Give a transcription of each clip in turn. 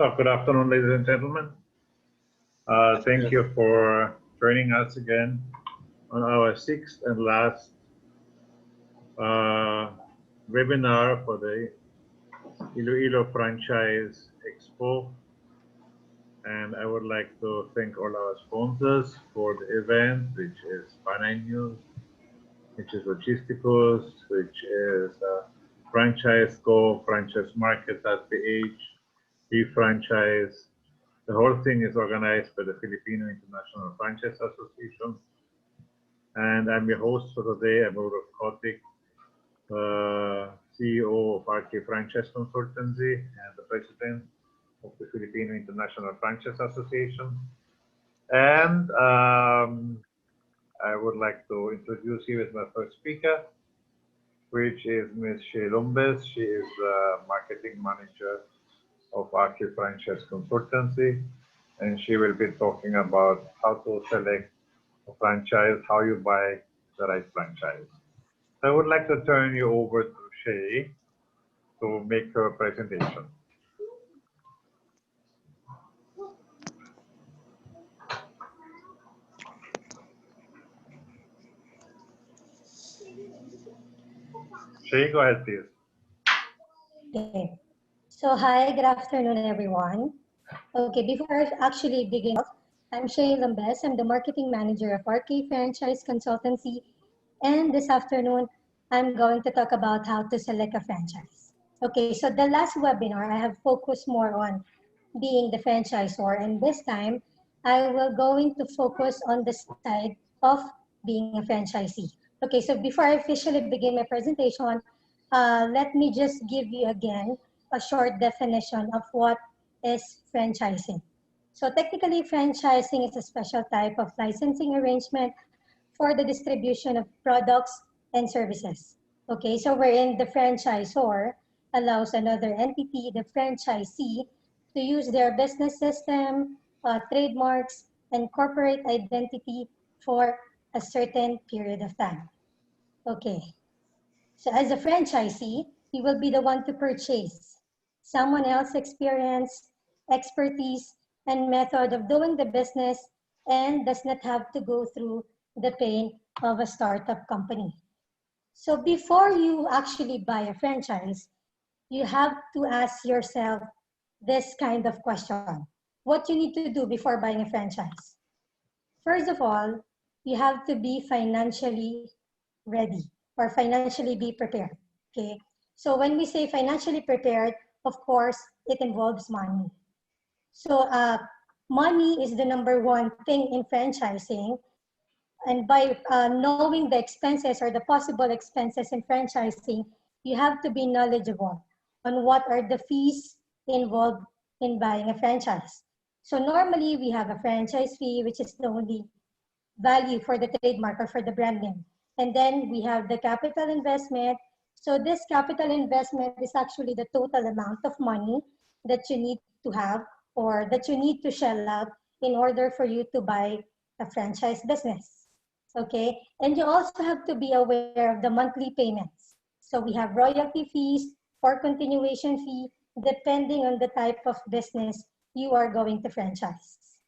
So, good afternoon, ladies and gentlemen. Thank you for joining us again on our sixth and last webinar for the Iloilo Franchise Expo. And I would like to thank all our sponsors for the event, which is Panay News, which is Logisticos, which is Franchise Go, Franchise Market.ph, eFranchise. The whole thing is organized by the Filipino International Franchise Association. And I'm your host for today. I'm Rudolph Kotick, CEO of RK Franchise Consultancy and the President of the Filipino International Franchise Association. And I would like to introduce you as my first speaker, which is Ms. Shea Lumbes. She is the Marketing Manager of RK Franchise Consultancy, and she will be talking about how to select a franchise, how you buy the right franchise. So I would like to turn you over to Shea to make her presentation. Shea, go ahead, please. Okay. So hi, good afternoon, everyone. Okay, before I actually begin, I'm Shea Lumbes. I'm the Marketing Manager of RK Franchise Consultancy. And this afternoon, I'm going to talk about how to select a franchise. Okay, so the last webinar, I have focused more on being the franchisor. And this time, I will going to focus on the side of being a franchisee. Okay, so before I officially begin my presentation, let me just give you again a short definition of what is franchising. So technically, franchising is a special type of licensing arrangement for the distribution of products and services. Okay, so wherein the franchisor allows another entity, the franchisee, to use their business system, trademarks, and corporate identity for a certain period of time. Okay, so as a franchisee, you will be the one to purchase someone else's experience, expertise, and method of doing the business, and does not have to go through the pain of a startup company. So before you actually buy a franchise, you have to ask yourself this kind of question. What you need to do before buying a franchise? First of all, you have to be financially ready or financially be prepared, okay? So when we say financially prepared, of course, it involves money. So money is the number one thing in franchising. And by knowing the expenses or the possible expenses in franchising, you have to be knowledgeable on what are the fees involved in buying a franchise. So normally we have a franchise fee, which is the only value for the trademark or for the brand name. And then we have the capital investment. So this capital investment is actually the total amount of money that you need to have or that you need to shell out in order for you to buy a franchise business. Okay, and you also have to be aware of the monthly payments. So we have royalty fees or continuation fee, depending on the type of business you are going to franchise.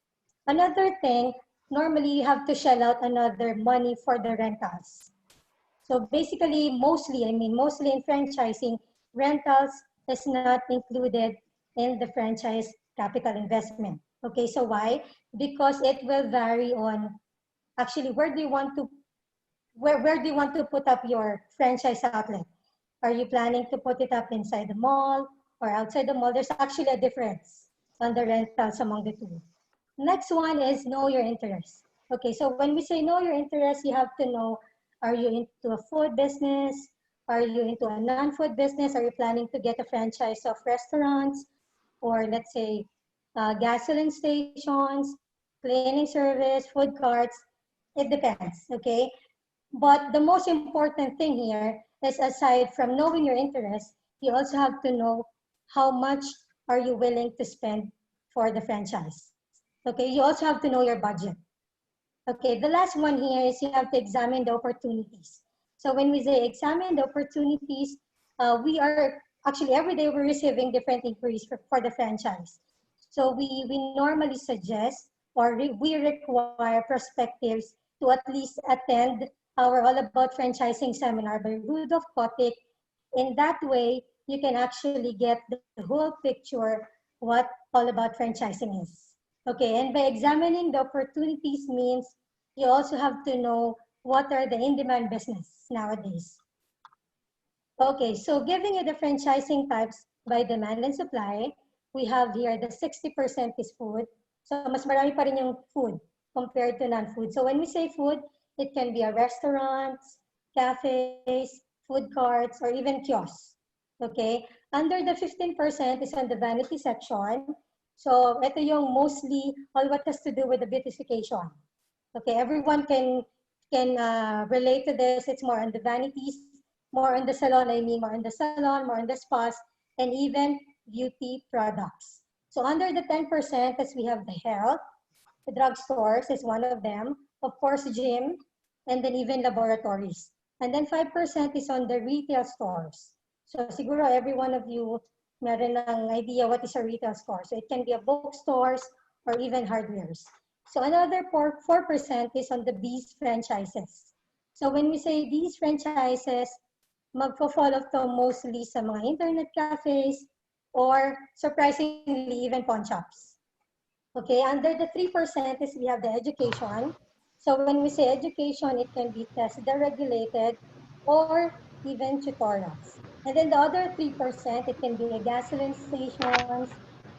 Another thing, normally you have to shell out another money for the rentals. So basically, mostly in franchising, rentals is not included in the franchise capital investment. Okay, so why? Because it will vary on actually where do you want to put up your franchise outlet? Are you planning to put it up inside the mall or outside the mall? There's actually a difference on the rentals among the two. Next one is know your interest. Okay, so when we say know your interest, you have to know, are you into a food business? Are you into a non-food business? Are you planning to get a franchise of restaurants or let's say gasoline stations, cleaning service, food carts? It depends, okay? But the most important thing here is aside from knowing your interest, you also have to know how much are you willing to spend for the franchise. Okay, you also have to know your budget. Okay, the last one here is you have to examine the opportunities. So when we say examine the opportunities, we are actually every day we're receiving different inquiries for the franchise. So we normally suggest or we require prospectives to at least attend our All About Franchising seminar by Rudolph Kotick. In that way, you can actually get the whole picture what All About Franchising is. Okay, and by examining the opportunities means you also have to know what are the in-demand business nowadays. Okay, so giving you the franchising types by demand and supply, we have here the 60% is food. So mas marami pa rin yung food compared to non-food. So when we say food, it can be a restaurants, cafes, food carts, or even kiosks. Okay? Under the 15% is on the vanity section. So ito yung mostly all what has to do with the beautification. Okay, everyone can relate to this. It's more on the vanities, more on the salon, I mean, more on the salon, more on the spas, and even beauty products. So under the 10%, as we have the health, the drugstores is one of them, of course, gym, and then even laboratories. And then 5% is on the retail stores. So siguro every one of you meron ng idea what is a retail store. So it can be a bookstores or even hardwares. So another 4% is on the B's franchises. So when we say these franchises, magfo-follow to mostly sa mga internet cafes or surprisingly even pawn shops. Okay, under the 3% is we have the education. So when we say education, it can be TESDA regulated or even tutorials. And then the other 3%, it can be a gasoline stations,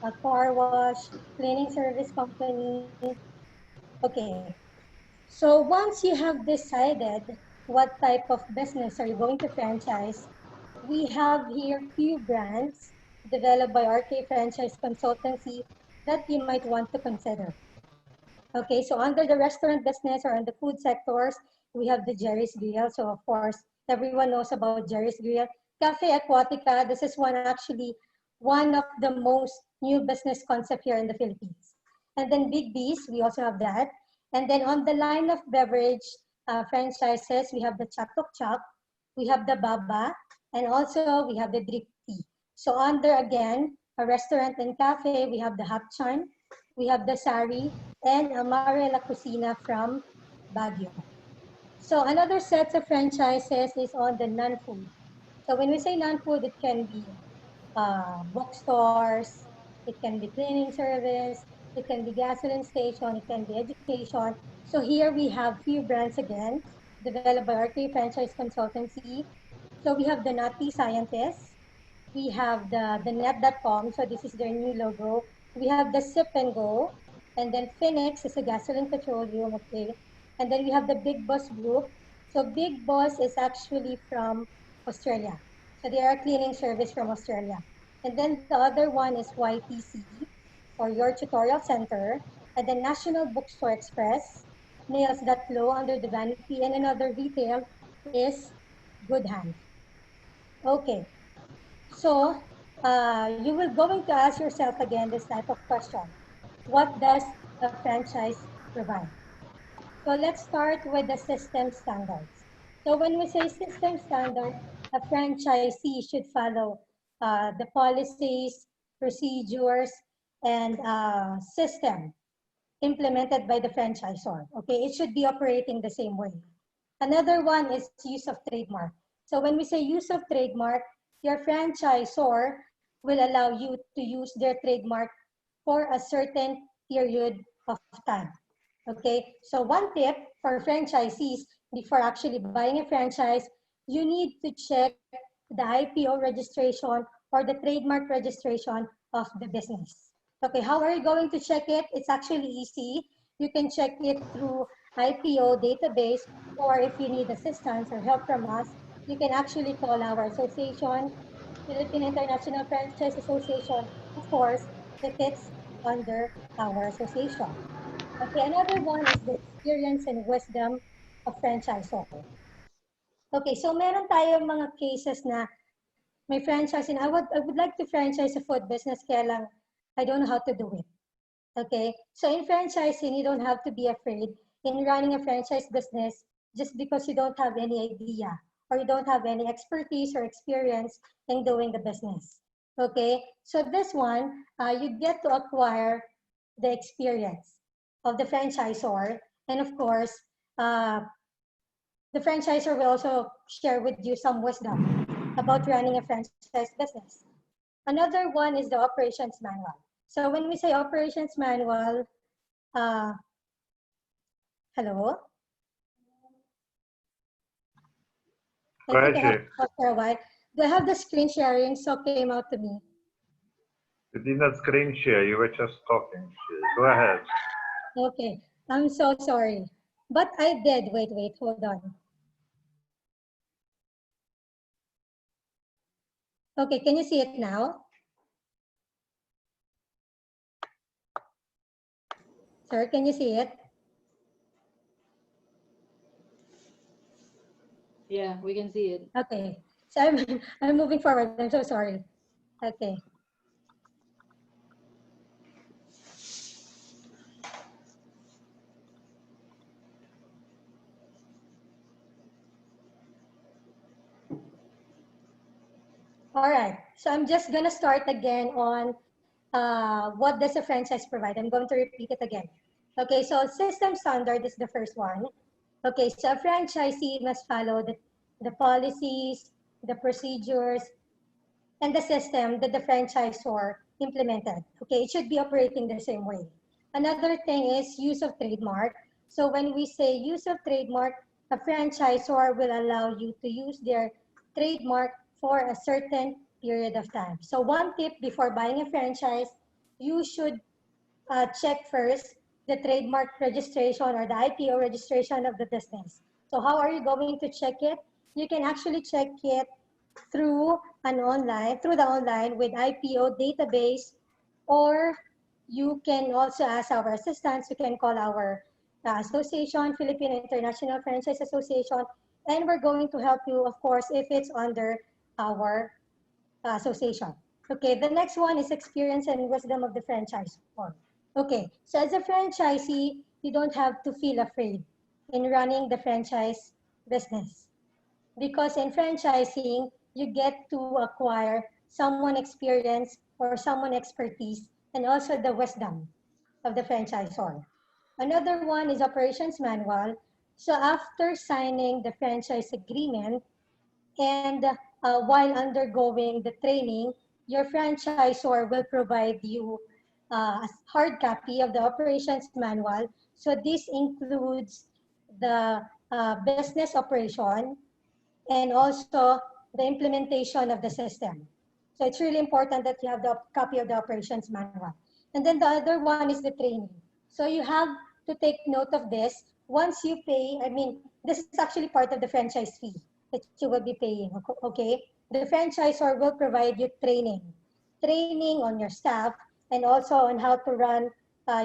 a car wash, cleaning service company. Okay, so once you have decided what type of business are you going to franchise, we have here few brands developed by RK Franchise Consultancy that you might want to consider. Okay, so under the restaurant business or on the food sectors, we have the Jerry's Grill. So of course, everyone knows about Jerry's Grill. Cafe Aquatica, this is one actually one of the most new business concept here in the Philippines. And then Big B's, we also have that. And then on the line of beverage franchises, we have the Chak Tok Chak, we have the Baba, and also we have the Drip Tea. So under again, a restaurant and cafe, we have the Hapchan, we have the Sari, and Amare La Cocina from Baguio. So another set of franchises is on the non-food. So when we say non-food, it can be bookstores, it can be cleaning service, it can be gasoline station, it can be education. So here we have few brands again, developed by RK Franchise Consultancy. So we have the Nutty Scientists, we have the net.com, so this is their new logo. We have the Sip and Go, and then Phoenix is a gasoline petroleum, okay. And then we have the Big Boss Group. So Big Boss is actually from Australia. So they are a cleaning service from Australia. And then the other one is YTC, or Your Tutorial Center, and then National Bookstore Express, Nails.Flow under the Vanity, and another retail is Good Hand. Okay, so you will going to ask yourself again this type of question. What does a franchise provide? So let's start with the system standards. So when we say system standard, a franchisee should follow the policies, procedures, and system implemented by the franchisor. Okay, it should be operating the same way. Another one is use of trademark. So when we say use of trademark, your franchisor will allow you to use their trademark for a certain period of time. Okay, so one tip for franchisees before actually buying a franchise, you need to check the IPO registration or the trademark registration of the business. Okay, how are you going to check it? It's actually easy. You can check it through IPO database, or if you need assistance or help from us, you can actually call our association, Philippine International Franchise Association, of course, if it's under our association. Okay, another one is the experience and wisdom of franchisor. Okay, so meron tayong mga cases na may franchise and I would like to franchise a food business kaya lang I don't know how to do it. Okay, so in franchising, you don't have to be afraid in running a franchise business just because you don't have any idea or you don't have any expertise or experience in doing the business. Okay, so this one, you get to acquire the experience of the franchisor. And of course, uh, the franchisor will also share with you some wisdom about running a franchise business. Another one is the operations manual. So when we say operations manual, uh, hello, I Go think ahead, I have Shay. to pause for a while. Do I have the screen sharing? So came out to me. You did not screen share. You were just talking. Shay. Go ahead. Okay, I'm so sorry. But I did. Wait, hold on. Okay, can you see it now? Sir, can you see it? Yeah, we can see it. Okay, so I'm, I'm moving forward. I'm so sorry. Okay. All right, so I'm just gonna start again on what does a franchise provide. I'm going to repeat it again. Okay, so system standard is the first one. Okay, so a franchisee must follow the policies, the procedures, and the system that the franchisor implemented. Okay, it should be operating the same way. Another thing is use of trademark. So when we say use of trademark, a franchisor will allow you to use their trademark for a certain period of time. So one tip before buying a franchise, you should check first the trademark registration or the IPO registration of the business. So how are you going to check it? You can actually check it through the online with IPO database, or you can also ask our assistants. You can call our association, Philippine International Franchise Association, and we're going to help you, of course, if it's under our association. Okay, the next one is experience and wisdom of the franchisor. Okay, so as a franchisee, you don't have to feel afraid in running the franchise business, because in franchising, you get to acquire someone experience or someone expertise and also the wisdom of the franchisor. Another one is operations manual. So after signing the franchise agreement and while undergoing the training, your franchisor will provide you a hard copy of the operations manual. So this includes the business operation and also the implementation of the system. So it's really important that you have the copy of the operations manual. And then the other one is the training. So you have to take note of this. Once you pay, I mean, this is actually part of the franchise fee that you will be paying, okay? The franchisor will provide you training on your staff, and also on how to run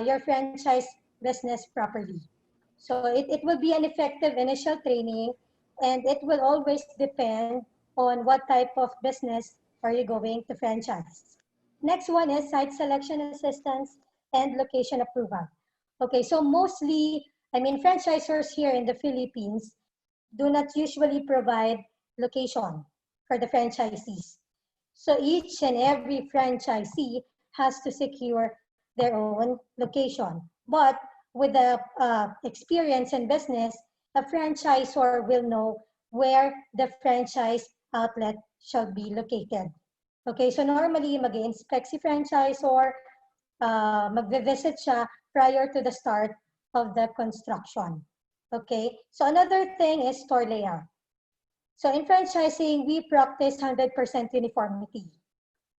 your franchise business properly. So it will be an effective initial training, and it will always depend on what type of business are you going to franchise. Next one is site selection assistance and location approval. Okay, so mostly, I mean, franchisors here in the Philippines do not usually provide location for the franchisees. So each and every franchisee has to secure their own location. But with the experience in business, a franchisor will know where the franchise outlet shall be located. Okay, so normally mag-inspect si franchisor, magve-visit siya prior to the start of the construction. Okay, so another thing is store layout. So in franchising, we practice 100% uniformity,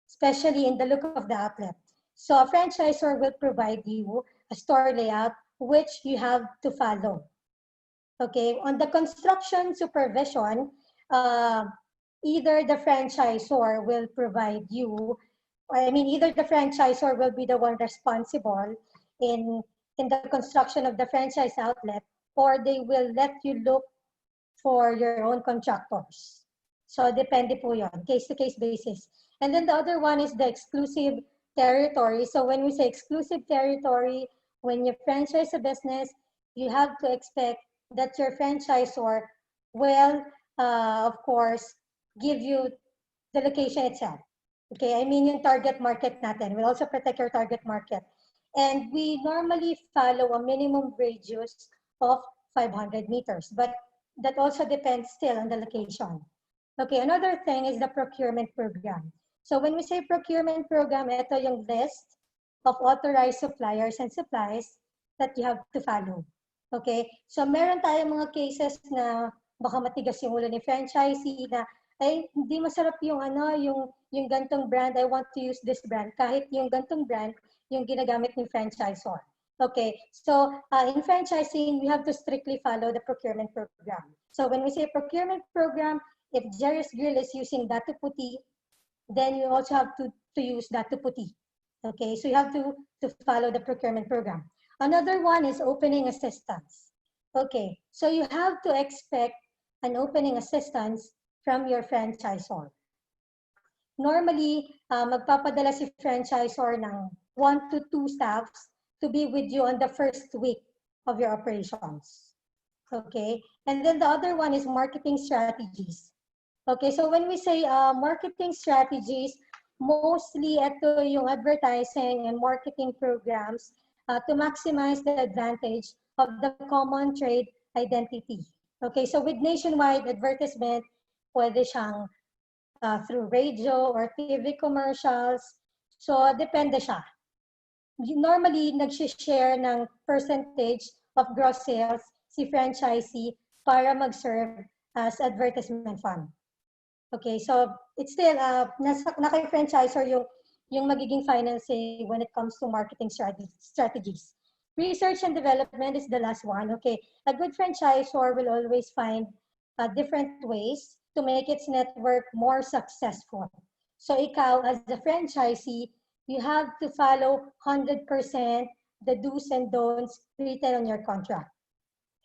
especially in the look of the outlet. So a franchisor will provide you a store layout which you have to follow. Okay, on the construction supervision, uh, either the franchisor will provide you, I mean, either the franchisor will be the one responsible in, in the construction of the franchise outlet, or they will let you look for your own contractors. So depende po yon, case-to-case basis. And then the other one is the exclusive territory. So when we say exclusive territory, when you franchise a business, you have to expect that your franchisor will, of course, give you the location itself. Okay, I mean yung target market natin. We'll also protect your target market. And we normally follow a minimum radius of 500 meters, but that also depends still on the location. Okay, another thing is the procurement program. So when we say procurement program, ito yung list of authorized suppliers and supplies that you have to follow. Okay, so meron tayong mga cases na baka matigas yung ulo ni franchisee na ay hindi masarap yung yung gantong brand, I want to use this brand kahit yung gantong brand yung ginagamit ni franchisor. Okay, so in franchising, we have to strictly follow the procurement program. So when we say procurement program, if Jerry's Grill is using Datu Puti, then you also have to use Datu Puti. Okay, so you have to follow the procurement program. Another one is opening assistance. Okay, so you have to expect an opening assistance from your franchisor. Normally, magpapadala si franchisor ng 1 to 2 staffs to be with you on the first week of your operations. Okay, and then the other one is marketing strategies. Okay, so when we say marketing strategies, mostly ito yung advertising and marketing programs to maximize the advantage of the common trade identity. Okay, so with nationwide advertisement, pwede siyang through radio or TV commercials. So, depende siya. Normally, nag-share ng percentage of gross sales si franchisee para mag-serve as advertisement fund. Okay, so it's still, naka-franchisor yung magiging financing when it comes to marketing strategies. Research and development is the last one. Okay, a good franchisor will always find different ways to make its network more successful. So ikaw, as a franchisee, you have to follow 100% the do's and don'ts written on your contract.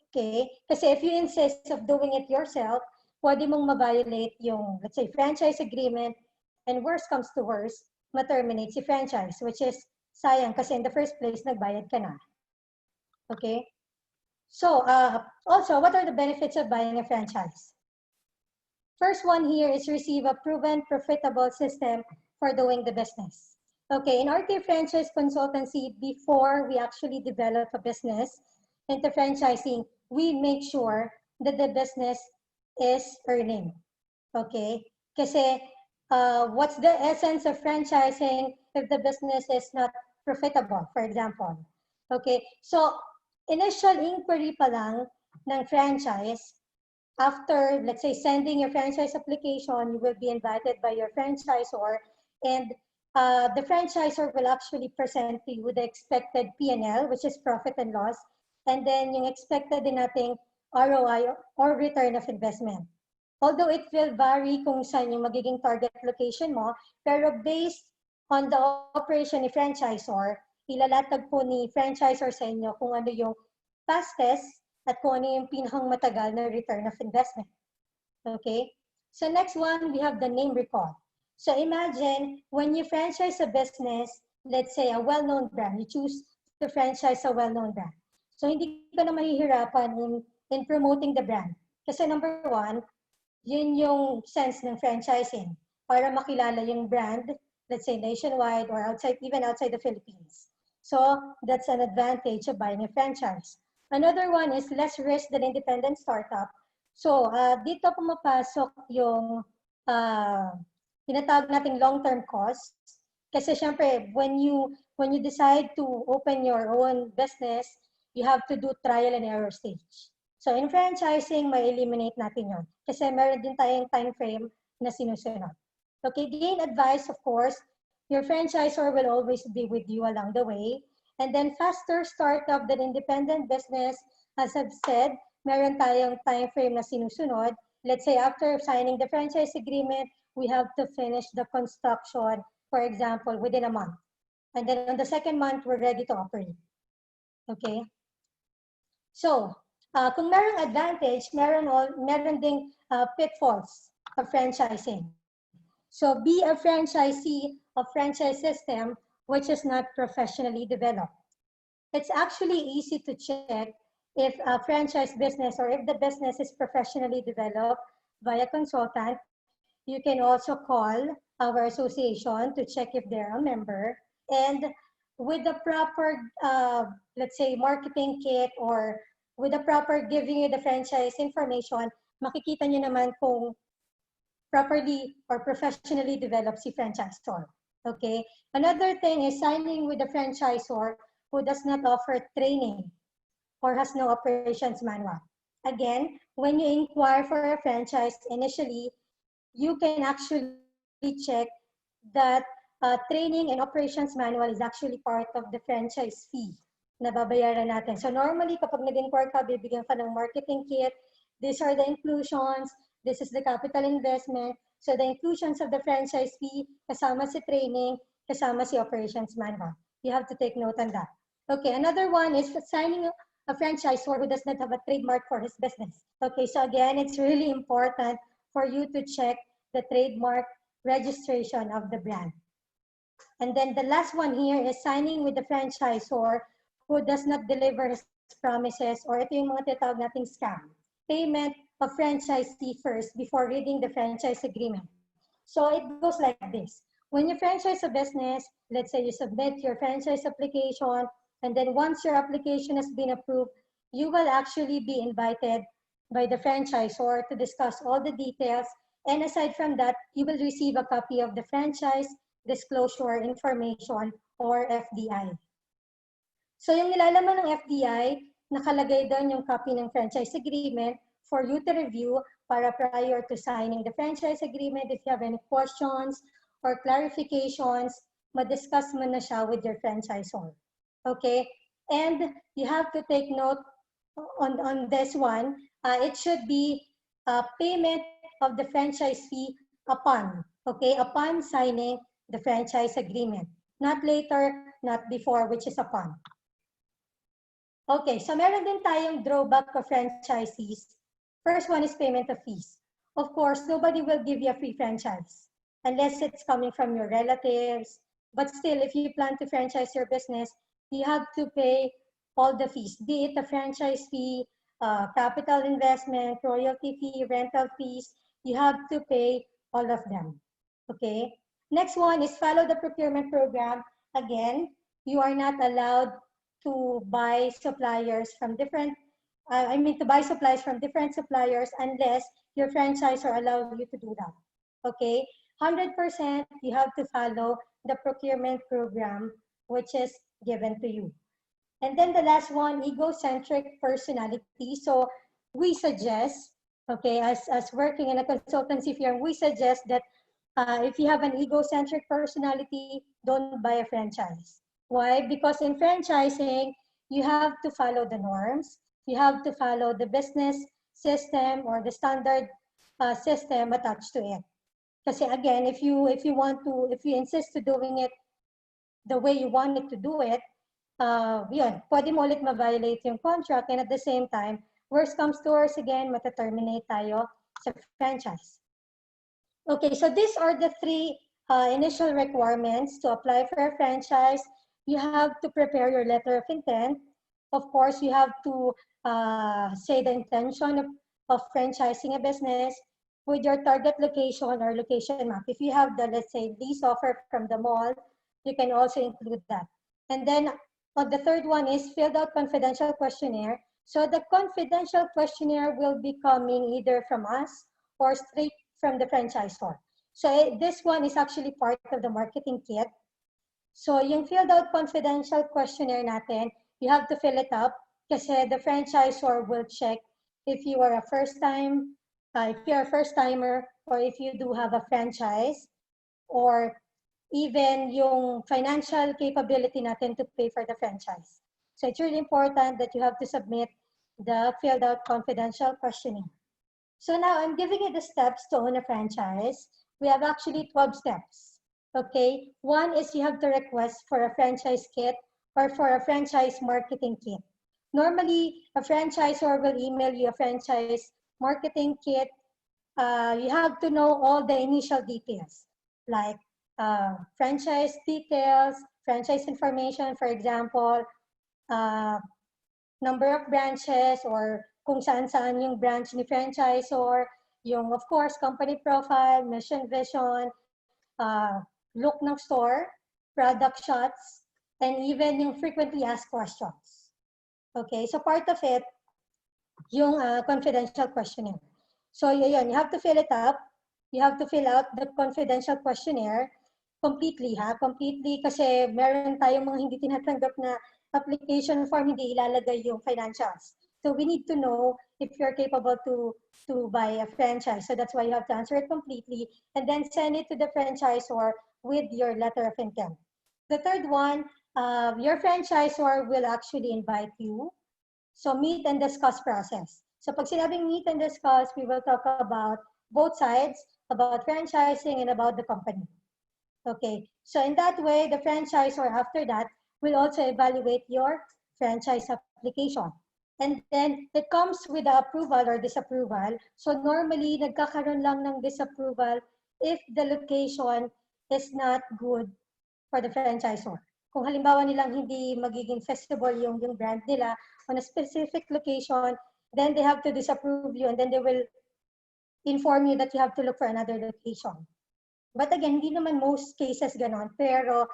Okay? Kasi if you insist of doing it yourself, pwede mong ma-violate yung, let's say, franchise agreement, and worst comes to worst, ma-terminate si franchise, which is sayang kasi in the first place, nagbayad ka na. Okay? So, also, what are the benefits of buying a franchise? First one here is receive a proven, profitable system for doing the business. Okay, in RK Franchise Consultancy, before we actually develop a business into franchising, we make sure that the business is earning. Okay, kasi what's the essence of franchising if the business is not profitable, for example? Okay, so initial inquiry pa lang ng franchise, after, let's say, sending your franchise application, you will be invited by your franchisor, and the franchisor will actually present to you the expected P&L, which is profit and loss, and then yung expected din nating ROI or return of investment. Although it will vary kung saan yung magiging target location mo, pero based on the operation ni franchisor, ilalatag po ni franchisor sa inyo kung ano yung fastest at kung ano yung pinakang matagal na return of investment. Okay? So next one, we have the name recall. So imagine when you franchise a business, let's say a well-known brand, you choose to franchise a well-known brand. So hindi ka na mahihirapan in promoting the brand. Kasi number one, yun yung sense ng franchising para makilala yung brand, let's say nationwide or outside, even outside the Philippines. So that's an advantage of buying a franchise. Another one is less risk than independent startup. So dito pumapasok yung tinatawag nating long-term costs. Kasi syempre, when you decide to open your own business, you have to do trial and error stage. So in franchising, may eliminate natin yun. Kasi meron din tayong time frame na sinusunod. Okay, gain advice, of course. Your franchisor will always be with you along the way. And then faster startup than independent business, as I've said, meron tayong time frame na sinusunod. Let's say after signing the franchise agreement, we have to finish the construction, for example, within a month. And then on the second month, we're ready to operate. Okay? So, kung merong advantage, meron ding pitfalls of franchising. So, be a franchisee of franchise system which is not professionally developed. It's actually easy to check if a franchise business or if the business is professionally developed by a consultant. You can also call our association to check if they're a member. And with the proper, let's say, marketing kit or with the proper giving you the franchise information, makikita nyo naman kung properly or professionally developed si franchisor. Okay? Another thing is signing with the franchisor who does not offer training or has no operations manual. Again, when you inquire for a franchise initially, you can actually check that training and operations manual is actually part of the franchise fee na babayaran natin. So normally, kapag nag-inquire ka, bibigyan ka ng marketing kit. These are the inclusions. This is the capital investment. So the inclusions of the franchise fee, kasama si training, kasama si operations manual. You have to take note on that. Okay, another one is signing a franchisor who does not have a trademark for his business. Okay, so again, it's really important for you to check the trademark registration of the brand. And then the last one here is signing with the franchisor who does not deliver his promises, or ito yung mga tinatawag nating scam. Payment of franchise fee first before reading the franchise agreement. So it goes like this. When you franchise a business, let's say you submit your franchise application, and then once your application has been approved, you will actually be invited by the franchisor to discuss all the details. And aside from that, you will receive a copy of the franchise disclosure information or FDI. So yung nilalaman ng FDI, nakalagay doon yung copy ng franchise agreement for you to review para prior to signing the franchise agreement. If you have any questions or clarifications, ma-discuss mo na siya with your franchisor. Okay? And you have to take note on this one. It should be payment of the franchise fee upon, okay, upon signing the franchise agreement. Not later, not before, which is upon. Okay, so meron din tayong drawback of franchisees. First one is payment of fees. Of course, nobody will give you a free franchise unless it's coming from your relatives. But still, if you plan to franchise your business, you have to pay all the fees, be it the franchise fee, capital investment, royalty fee, rental fees. You have to pay all of them. Okay. Next one is follow the procurement program. Again, you are not allowed to buy suppliers from different, to buy supplies from different suppliers unless your franchisor allows you to do that. Okay, 100% you have to follow the procurement program which is given to you. And then the last one, egocentric personality. So we suggest, okay, as working in a consultancy firm, we suggest that if you have an egocentric personality, don't buy a franchise. Why? Because in franchising, you have to follow the norms. You have to follow the business system or the standard system attached to it. Kasi again, if you insist to doing it the way you want it to do it, yun, pwede mo ulit ma-violate yung contract, and at the same time, worst comes to worst again, mata-terminate tayo sa franchise. Okay, so these are the three initial requirements to apply for a franchise. You have to prepare your letter of intent. Of course, you have to say the intention of franchising a business with your target location or location map. If you have the, let's say, lease offer from the mall, you can also include that. And then the third one is filled out confidential questionnaire. So the confidential questionnaire will be coming either from us or straight from the franchisor. So this one is actually part of the marketing kit. So yung filled out confidential questionnaire natin, you have to fill it up kasi the franchisor will check if you are a if you're a first timer, or if you do have a franchise, or even yung financial capability natin to pay for the franchise. So it's really important that you have to submit the filled out confidential questionnaire. So now I'm giving you the steps to own a franchise. We have actually 12 steps. Okay, one is you have to request for a franchise kit or for a franchise marketing kit. Normally, a franchisor will email you a franchise marketing kit. You have to know all the initial details, like franchise details, franchise information, for example, number of branches, or kung saan-saan yung branch ni franchisor, yung, of course, company profile, mission, vision, look ng store, product shots, and even yung frequently asked questions. Okay, so part of it, yung confidential questionnaire. So yun, you have to fill it up. You have to fill out the confidential questionnaire completely, completely, kasi meron tayong mga hindi tinatanggap na application form, hindi ilalagay yung financials. So we need to know if you're capable to buy a franchise. So that's why you have to answer it completely and then send it to the franchisor with your letter of intent. The third one, your franchisor will actually invite you. So meet and discuss process. So pag sinabing meet and discuss, we will talk about both sides, about franchising and about the company. Okay, so in that way, the franchisor after that will also evaluate your franchise application. And then it comes with the approval or disapproval. So normally, nagkakaroon lang ng disapproval if the location is not good for the franchisor. Kung halimbawa nilang hindi magiging feasible yung brand nila on a specific location, then they have to disapprove you and then they will inform you that you have to look for another location. But again, hindi naman most cases ganon. Pero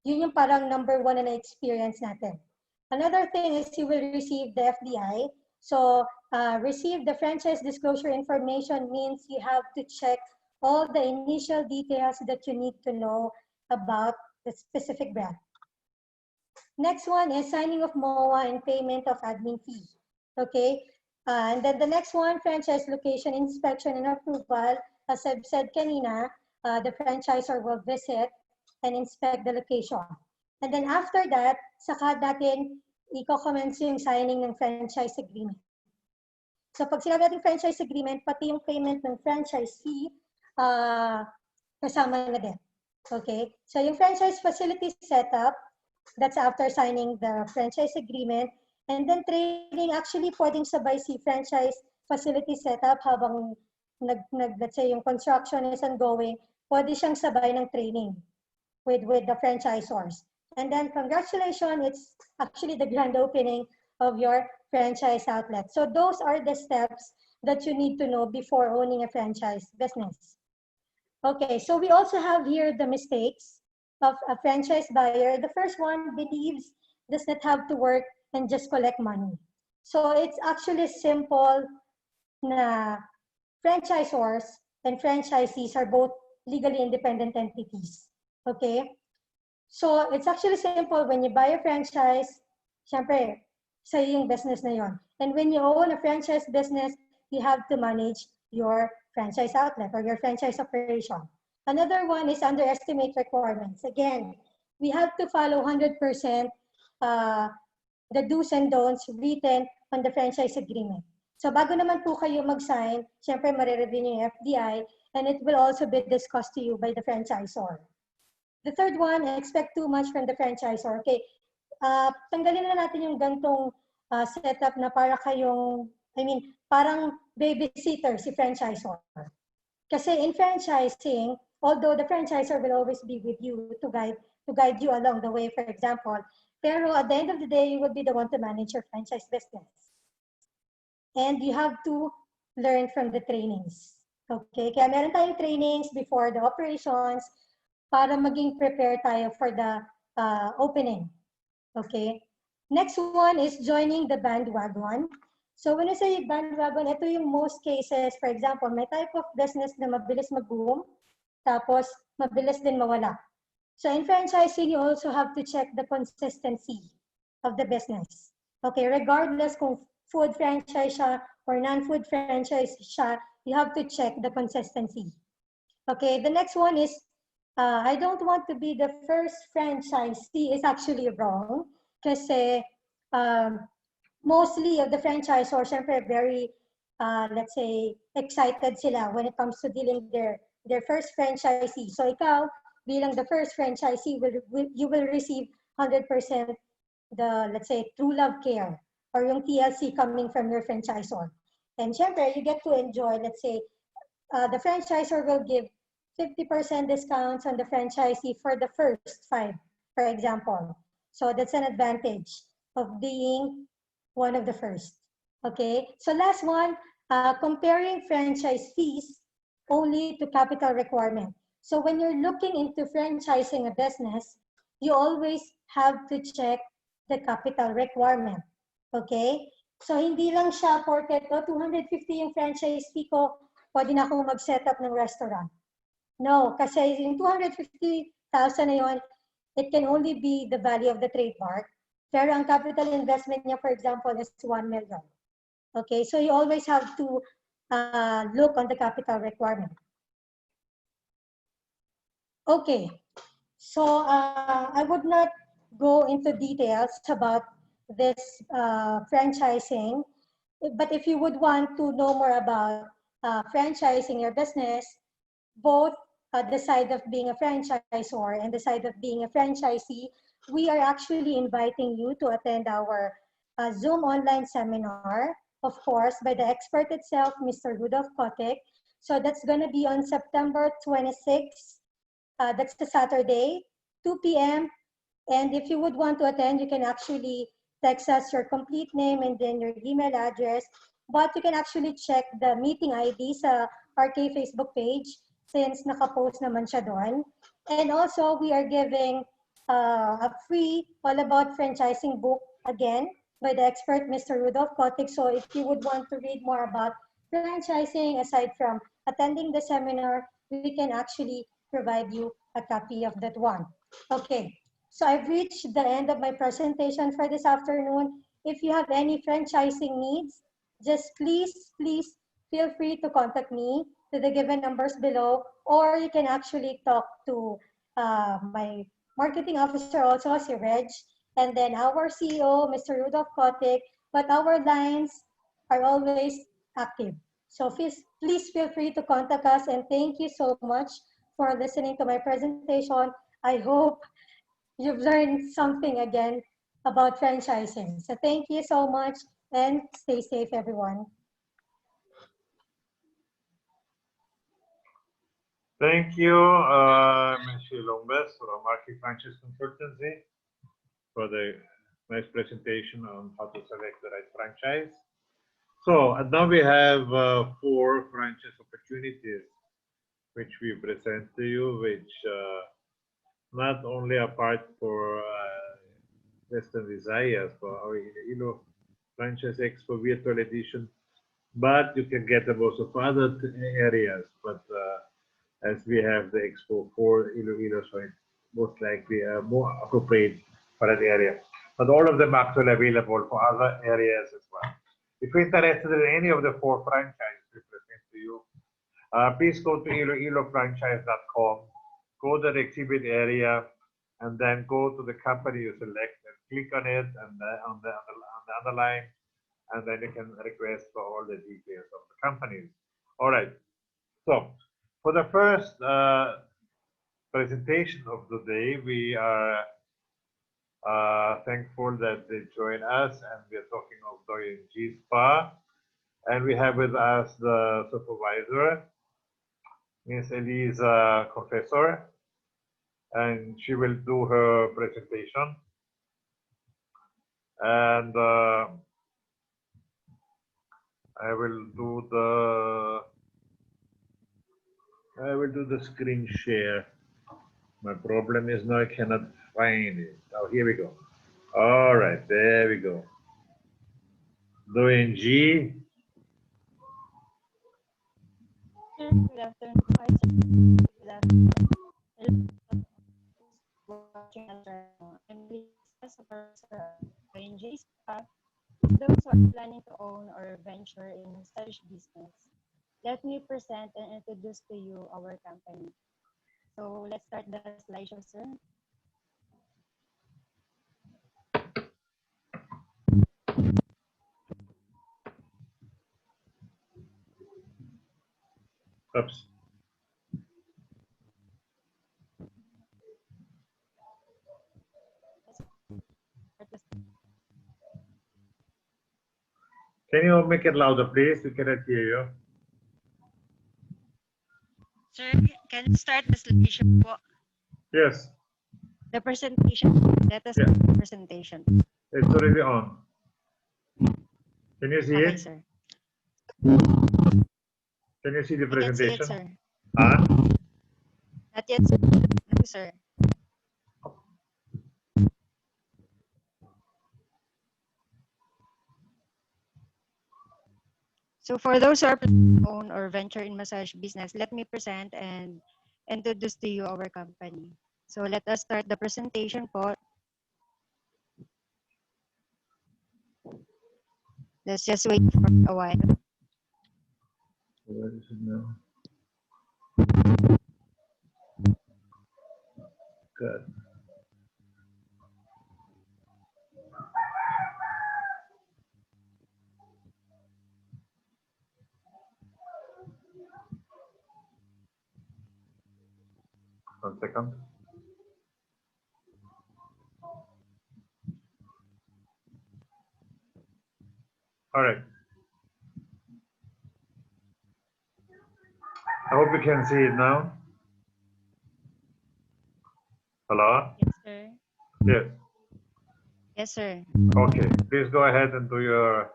yun yung parang number one na experience natin. Another thing is you will receive the FDI. So receive the franchise disclosure information means you have to check all the initial details that you need to know about the specific brand. Next one is signing of MOA and payment of admin fee. Okay, and then the next one, franchise location inspection and approval. As I've said kanina, the franchisor will visit and inspect the location. And then after that, saka natin i-commence yung signing ng franchise agreement. So pag sinabi natin franchise agreement, pati yung payment ng franchise fee, kasama na din. Okay, so yung franchise facility setup, that's after signing the franchise agreement. And then training, actually pwedeng sabay si franchise facility setup habang let's say yung construction is ongoing, pwede siyang sabay ng training with the franchisors. And then congratulations, it's actually the grand opening of your franchise outlet. So those are the steps that you need to know before owning a franchise business. Okay, so we also have here the mistakes of a franchise buyer. The first one believes does not have to work and just collect money. So it's actually simple na franchisors and franchisees are both legally independent entities. Okay? So it's actually simple. When you buy a franchise, syempre, sa'yo yung business na yon. And when you own a franchise business, you have to manage your franchise outlet or your franchise operation. Another one is underestimate requirements. Again, we have to follow 100% the do's and don'ts written on the franchise agreement. So bago naman po kayo mag-sign, syempre marireview niyo yung FDI and it will also be discussed to you by the franchisor. The third one, expect too much from the franchisor. Okay, tanggalin na natin yung gantong setup na para kayong, parang babysitter si franchisor. Kasi in franchising, although the franchisor will always be with you to guide you along the way, for example, pero at the end of the day, you will be the one to manage your franchise business. And you have to learn from the trainings. Okay, kaya meron tayong trainings before the operations para maging prepare tayo for the opening. Okay, next one is joining the bandwagon. So when I say bandwagon, ito yung most cases, for example, may type of business na mabilis mag-boom, tapos mabilis din mawala. So in franchising, you also have to check the consistency of the business. Okay, regardless kung food franchise siya or non-food franchise siya, you have to check the consistency. Okay, the next one is, I don't want to be the first franchisee is actually wrong kasi mostly of the franchisors are very, let's say, excited sila when it comes to dealing their first franchisee. So ikaw, bilang the first franchisee, you will receive 100% the, let's say, true love care or yung TLC coming from your franchisor. And syempre, you get to enjoy, let's say, the franchisor will give 50% discounts on the franchisee for the first 5, for example. So that's an advantage of being one of the first. Okay, so last one, comparing franchise fees only to capital requirement. So when you're looking into franchising a business, you always have to check the capital requirement. Okay? So hindi lang siya porket 250 yung franchise fee ko, pwede na akong mag-set up ng restaurant. No, kasi yung 250,000 na yun, it can only be the value of the trademark. Pero ang capital investment niya, for example, is 1 million. Okay, so you always have to look on the capital requirement. Okay, so I would not go into details about this franchising, but if you would want to know more about franchising your business, both the side of being a franchisor and the side of being a franchisee, we are actually inviting you to attend our Zoom online seminar, of course, by the expert itself, Mr. Rudolph Kotick. So that's going to be on September 26th. That's the Saturday, 2 p.m. And if you would want to attend, you can actually text us your complete name and then your email address. But you can actually check the meeting ID sa RK Facebook page since nakapost naman siya doon. And also, we are giving a free All About Franchising book again by the expert, Mr. Rudolph Kotick. So if you would want to read more about franchising, aside from attending the seminar, we can actually provide you a copy of that one. Okay, so I've reached the end of my presentation for this afternoon. If you have any franchising needs, just please feel free to contact me to the given numbers below, or you can actually talk to my marketing officer also, si Reg, and then our CEO, Mr. Rudolph Kotick, but our lines are always active. So please feel free to contact us, and thank you so much for listening to my presentation. I hope you've learned something again about franchising. So thank you so much and stay safe, everyone. Thank you, Ms. Lombes from Market Franchise Consultancy for the nice presentation on how to select the right franchise. So, and now we have 4 franchise opportunities which we present to you, which not only are part for Western Visayas for our Iloilo Franchise Expo Virtual Edition, but you can get them also for other areas. But as we have the Expo for Iloilo, so it most likely more appropriate for that area. But all of them are actually available for other areas as well. If you're interested in any of the 4 franchises we present to you, please go to iloilofranchise.com, go to the exhibit area, and then go to the company you select and click on it and on the underline, and then you can request for all the details of the companies. All right. So for the first presentation of the day, we are thankful that they join us, and we are talking of Doyen G Spa, and we have with us the supervisor, Ms. Elisa Confessor, and she will do her presentation. And I will do the screen share. My problem is now I cannot find it. Oh, here we go. All right, there we go. Doing G. Good afternoon. Good afternoon. Watching us right now. I'm Lisa, supervisor of ING Spa. Those who are planning to own or venture in stylish business, let me present and introduce to you our company. So let's start the slideshow, sir. Oops. Can you make it louder, please? We cannot hear you. Sir, can you start the slideshow po? Yes, The presentation. Let us start the presentation. it's already on. Can you see Okay, it? sir. Can you see the I can see it, presentation? sir. Huh? Not yet, sir. No, sir. So for those who are planning to own or venture in massage business, let me present and introduce to you our company. So let us start the presentation po. Let's just wait for a while. Where is it now? Good. 1 second. All right. I hope you can see it now. Hello? Yes, sir. Yes. Yes, sir. Okay. Please go ahead and do your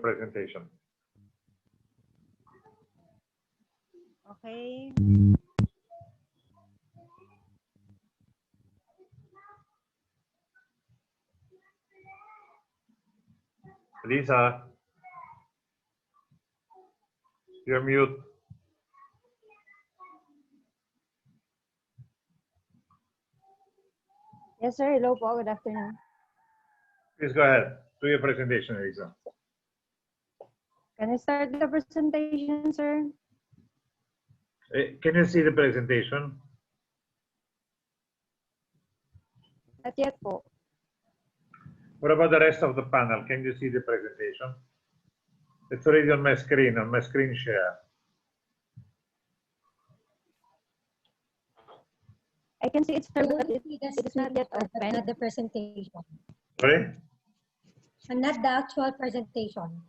presentation. Okay. Lisa, you're mute. Yes, sir. Hello po. Good afternoon. Please go ahead. Do your presentation, Lisa. Can I start the presentation, sir? Can you see the presentation? Not yet po. What about the rest of the panel? Can you see the presentation? It's already on my screen share. I can see it's I sir, but only see the it is not screen yet share, but open. not the presentation. Sorry? And not the actual presentation.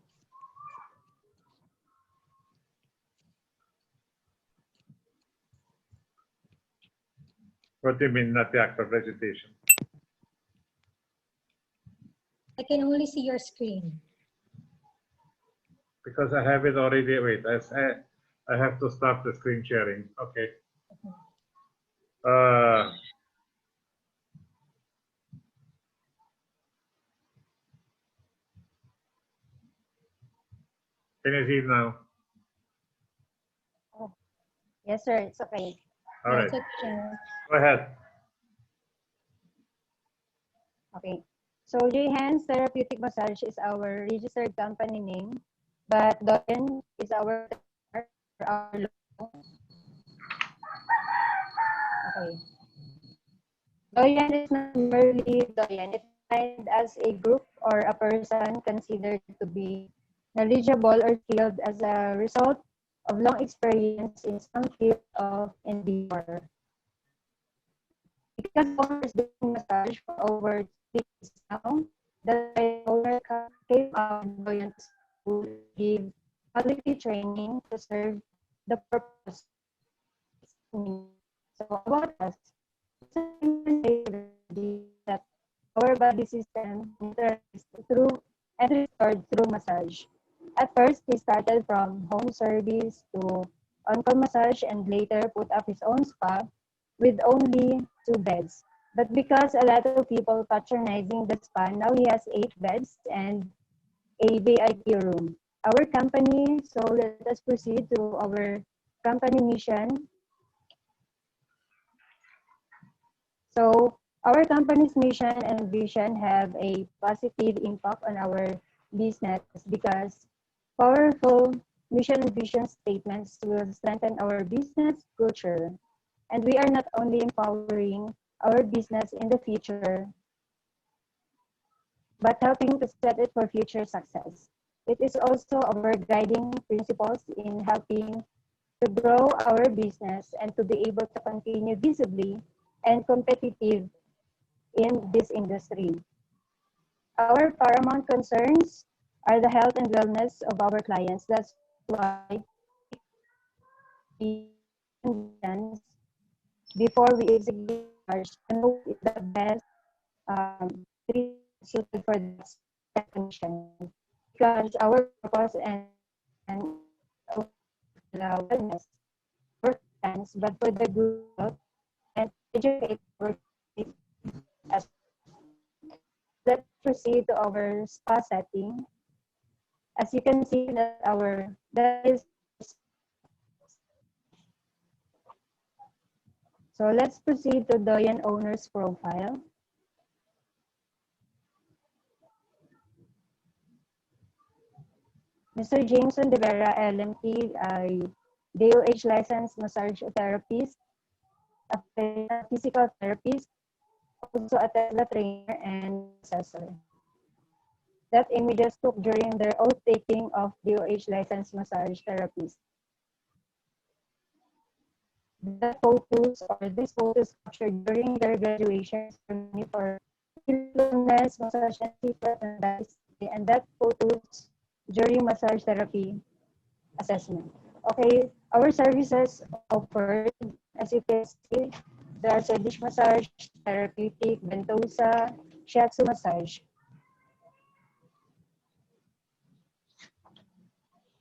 What do you mean, not the actual presentation? I can only see your screen. Because I have it already. Wait, I have to stop the screen sharing. Okay. Can you see it now? Oh. Yes, sir. It's okay. All right. That's okay. Go ahead. Okay. So Hands Therapeutic Massage is our registered company name, but Doyen is our trademark or our logo. Okay. Doyen is not merely Doyen. It's defined as a group or a person considered to be knowledgeable or skilled as a result of long experience in some field of endeavor. Because the owner is doing massage for over 3 years now, that's why the owner came up with Doyen School to give quality training to serve the purpose of its meaning. So about us, it's a simple way of that our body system interacts through and restored through massage. At first, he started from home service to on-call massage and later put up his own spa with only 2 beds. But because a lot of people patronizing the spa, now he has 8 beds and a VIP room. Our company, so let us proceed to our company mission. So our company's mission and vision have a positive impact on our business because powerful mission and vision statements will strengthen our business culture. And we are not only empowering our business in the future, but helping to set it for future success. It is also our guiding principles in helping to grow our business and to be able to continue visibly and competitive in this industry. Our paramount concerns are the health and wellness of our clients. That's why we conditions before we execute massage to know if the best treatment suited for that condition. Because our purpose and the wellness brands, but for the good health and educate our as let's proceed to our spa setting. As you can see that that is our so let's proceed to Doyen owner's profile. Mr. Jameson De Vera, LMT, ay DOH licensed massage therapist, a physical therapist, also a Tesla trainer and assessor. That images took during their oath taking of DOH licensed massage therapist. The photos or these photos captured during their graduation ceremony for wellness, massage, and secret, and that photos during massage therapy assessment. Okay, our services offered, as you can see, there are Swedish massage, therapeutic, ventosa, shiatsu massage.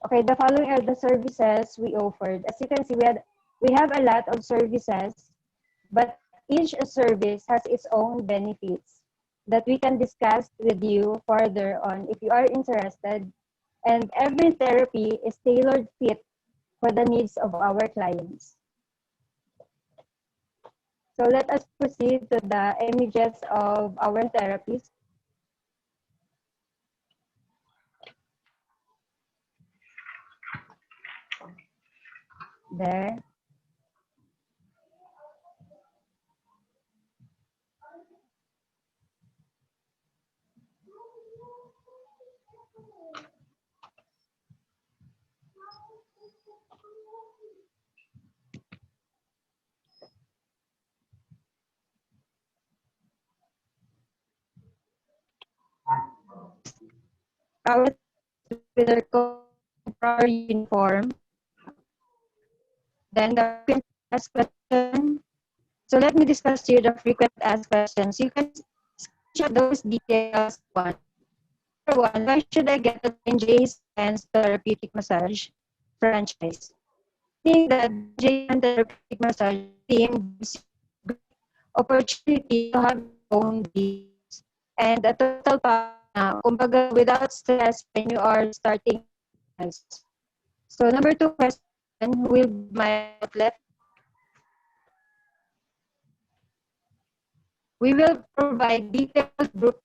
Okay, the following are the services we offered. As you can see, we have a lot of services, but each service has its own benefits that we can discuss with you further on if you are interested. And every therapy is tailored fit for the needs of our clients. So let us proceed to the images of our therapists. There. Our with their proper uniform. Then the frequent asked question. So let me discuss here the frequent asked questions. You can screenshot those details. Number one, why should I get a J's Hands Therapeutic Massage franchise? I think that J's Hands Therapeutic Massage team gives you opportunity to have your own business and a total kumbaga without stress when you are starting business. So number two question will be my outlet. We will provide detailed group.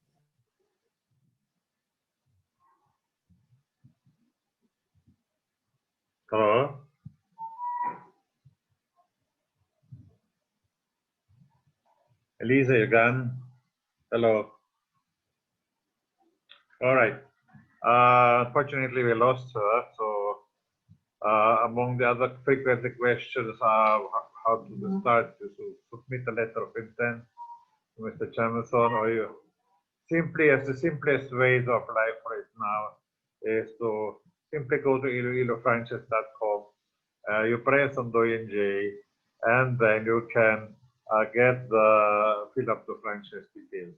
Hello? Elisa, you gone? Hello. All right. Unfortunately, we lost her. So, among the other frequent questions are how to start to submit a letter of intent to Mr. Jamison, or you simply, as the simplest way to apply for it now is to simply go to iloilofranchise.com. You press on Doyen J, and then you can fill up the franchise details.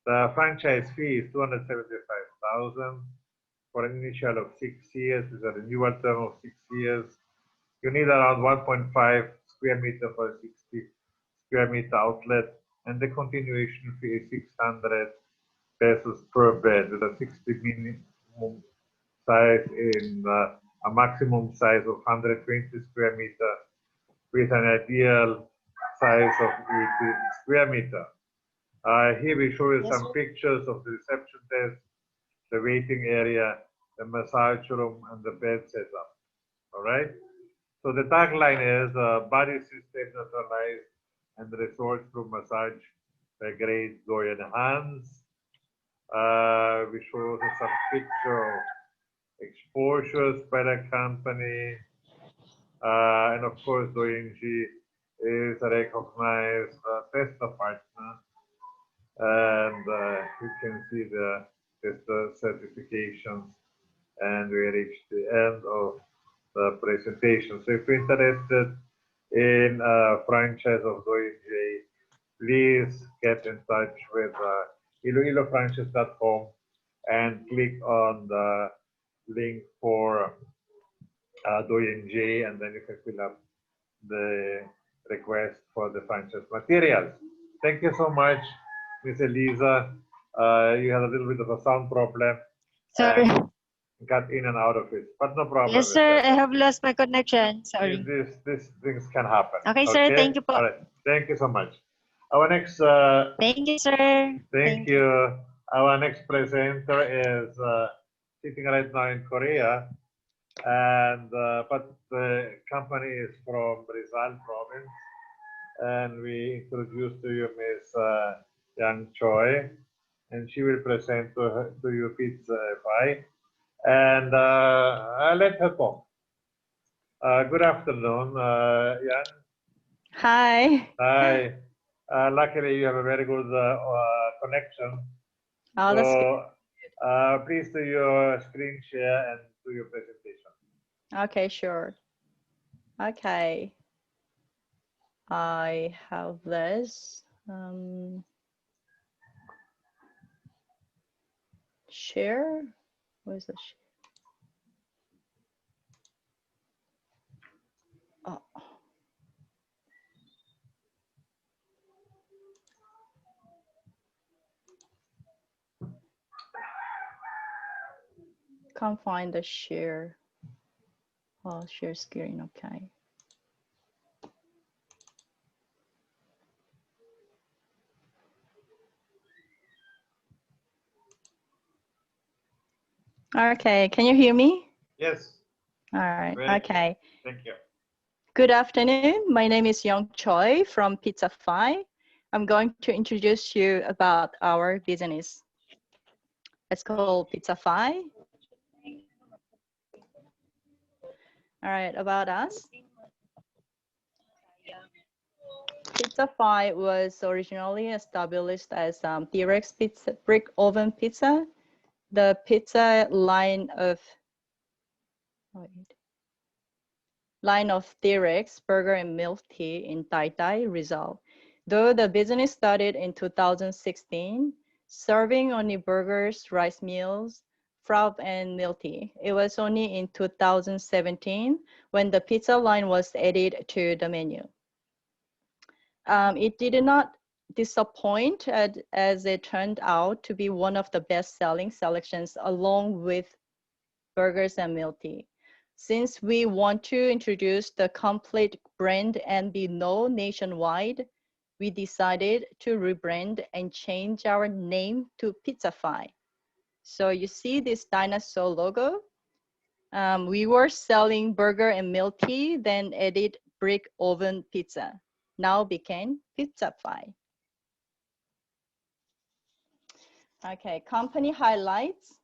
The franchise fee is 275,000 for an initial of 6 years with a renewal term of 6 years. You need around 1.5 square meter for a 60 square meter outlet, and the continuation fee is 600 pesos per bed with a 60 minimum size in a maximum size of 120 square meter with an ideal size of 80 square meter. Here we show you some pictures of the reception desk, the waiting area, the massage room, and the bed setup. All right. So the tagline is body system neutralized and resort through massage by great Goyan hands. We show you some picture of exposures by the company. And of course, Doyinji is a recognized tester partner. And you can see the tester certifications. And we reached the end of the presentation. So if you're interested in a franchise of Doyinji, please get in touch with iloilofranchise.com and click on the link for Doyen J, and then you can fill up the request for the franchise materials. Thank you so much, Ms. Elisa. You had a little bit of a sound problem Sorry. and got in and out of it, but no problem Yes, with sir. that. I have lost my connection. Sorry. These things can happen. Okay, sir. Thank you po. All right. Thank you so much. Our next, Thank you, sir. thank you. Our next presenter is sitting right now in Korea, and but the company is from Rizal province, and we introduce to you Miss Yang Choi, and she will present to you Pizza FI, and I'll let her talk. Good afternoon, Yan. Hi. Hi. Luckily, you have a very good connection. Oh, that's good. So please do your screen share and do your presentation. Okay, sure. Okay. I have this. Share. Where's the share? Oh. Can't find the share. Oh, share screen. Okay. Okay, can you hear me? Yes. All right. Very Okay. Thank you. Good afternoon. My name is Young Choi from Pizza Fi. I'm going to introduce you about our business. It's called Pizza Fi. All right, about us. Pizza Fi was originally established as T-Rex Pizza, brick oven pizza. The pizza line of T-Rex burger and milk tea in Taytay, Rizal. Though the business started in 2016, serving only burgers, rice meals, frap, and milk tea. It was only in 2017 when the pizza line was added to the menu. It did not disappoint as it turned out to be one of the best-selling selections along with burgers and milk tea. Since we want to introduce the complete brand and be known nationwide, we decided to rebrand and change our name to Pizza Fi. So you see this dinosaur logo? We were selling burger and milk tea, then added brick oven pizza. Now became Pizza Fi. Okay, company highlights.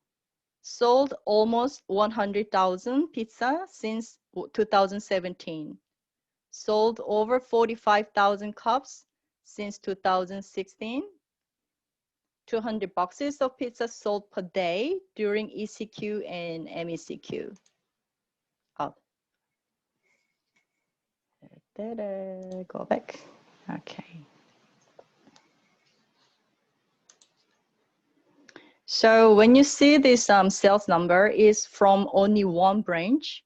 Sold almost 100,000 pizza since 2017. Sold over 45,000 cups since 2016. 200 boxes of pizza sold per day during ECQ and MECQ. Oh. Go back. Okay. So when you see this sales number is from only one branch,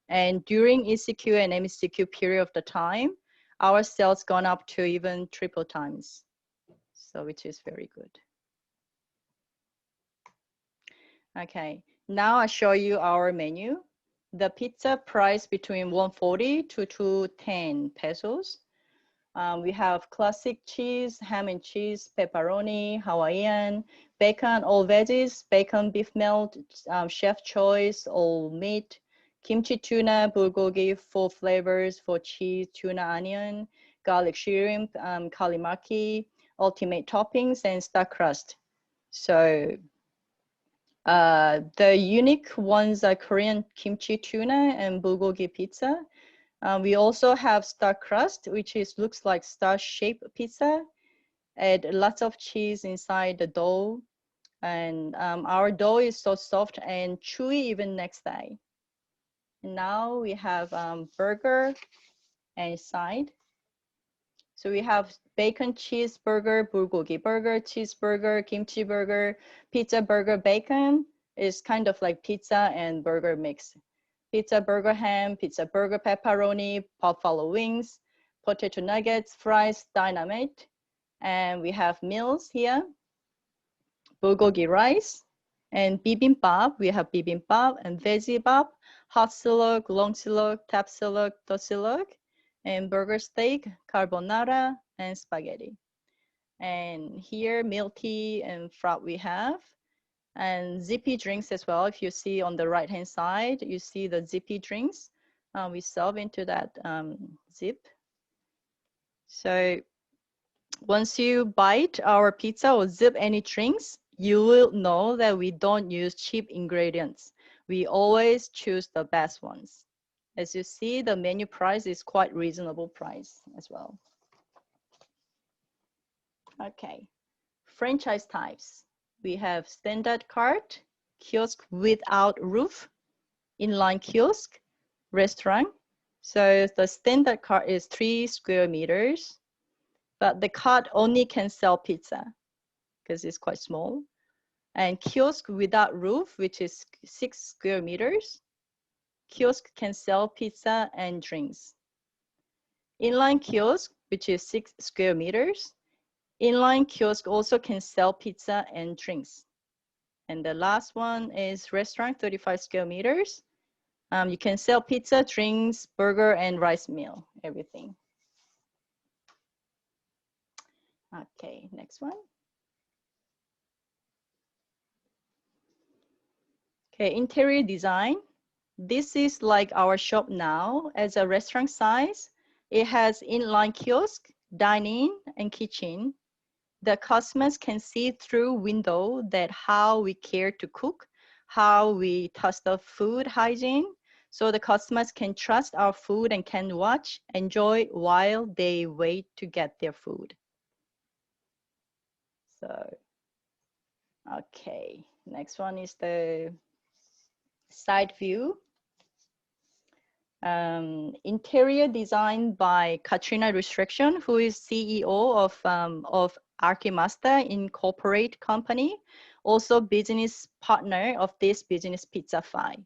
and during ECQ and MECQ period of the time, our sales gone up to even triple times. So which is very good. Okay, now I show you our menu. The pizza price between 140 to 210 pesos. We have classic cheese, ham and cheese, pepperoni, Hawaiian, bacon, all veggies, bacon, beef melt, chef choice, all meat, kimchi tuna, bulgogi, 4 flavors for cheese, tuna, onion, garlic shrimp, kalimaki, ultimate toppings, and stuffed crust. So the unique ones are Korean kimchi tuna and bulgogi pizza. We also have stuffed crust, which looks like star-shaped pizza. Add lots of cheese inside the dough. And our dough is so soft and chewy even next day. And now we have burger and side. So we have bacon cheeseburger, bulgogi burger, cheeseburger, kimchi burger, pizza burger, bacon. Is kind of like pizza and burger mix. pizza burger ham, pizza burger pepperoni, buffalo wings, potato nuggets, fries, dynamite. And we have meals here, bulgogi rice, and bibimbap. We have bibimbap and veggiebap, hot silog, long silog, tap silog, tosilog, and burger steak, carbonara, and spaghetti. And here, milk tea and frappe we have. And zippy drinks as well. If you see on the right-hand side, you see the zippy drinks. We serve into that zip. So once you bite our pizza or zip any drinks, you will know that we don't use cheap ingredients. We always choose the best ones. As you see, the menu price is quite reasonable price as well. Okay, franchise types. We have standard cart, kiosk without roof, inline kiosk, restaurant. So the standard cart is 3 square meters, but the cart only can sell pizza because it's quite small. And kiosk without roof, which is 6 square meters, kiosk can sell pizza and drinks. Inline kiosk, which is 6 square meters, inline kiosk also can sell pizza and drinks. And the last one is restaurant, 35 square meters. You can sell pizza, drinks, burger, and rice meal, everything. Okay, next one. Okay, interior design. This is like our shop now as a restaurant size. It has inline kiosk, dining, and kitchen. The customers can see through window that how we care to cook, how we touch the food hygiene, so the customers can trust our food and can watch, enjoy while they wait to get their food. So, okay, next one is the side view. Interior design by Katrina Restriction, who is CEO of Archimaster Incorporate Company, also business partner of this business Pizza Fi.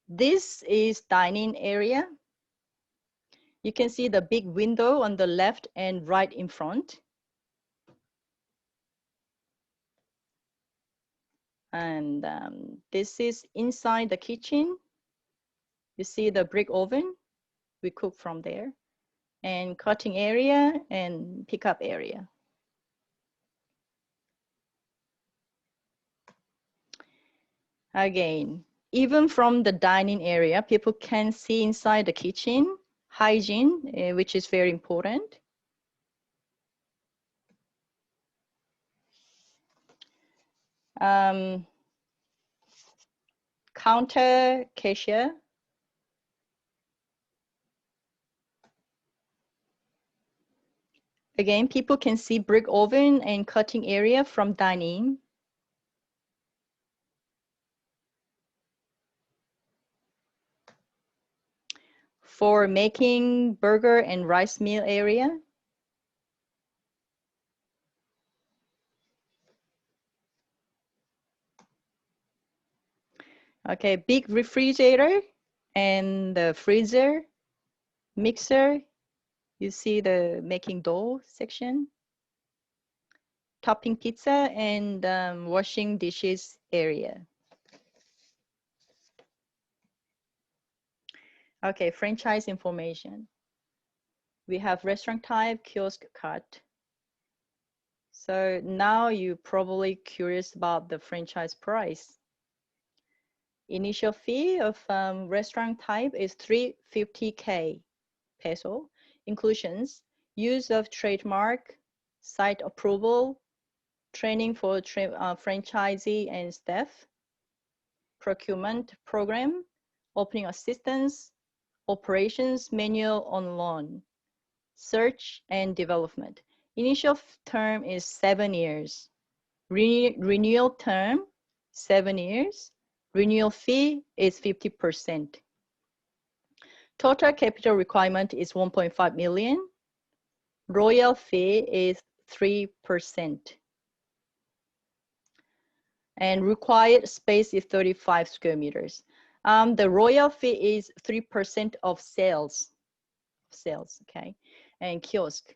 This is dining area. You can see the big window on the left and right in front. And this is inside the kitchen. You see the brick oven. We cook from there. And cutting area and pickup area. Again, even from the dining area, people can see inside the kitchen, hygiene, which is very important. Counter cashier. Again, people can see brick oven and cutting area from dining. For making burger and rice meal area. Okay, big refrigerator and the freezer, mixer. You see the making dough section. Topping pizza and washing dishes area. Okay, franchise information. We have restaurant type, kiosk, cart. So now you're probably curious about the franchise price. Initial fee of restaurant type is 350K peso, inclusions, use of trademark, site approval, training for franchisee and staff, procurement program, opening assistance, operations manual on loan, search and development. Initial term is 7 years. Renewal term, 7 years. Renewal fee is 50%. Total capital requirement is 1.5 million. Royal fee is 3%. and required space is 35 square meters. The royal fee is 3% of sales, okay, and kiosk.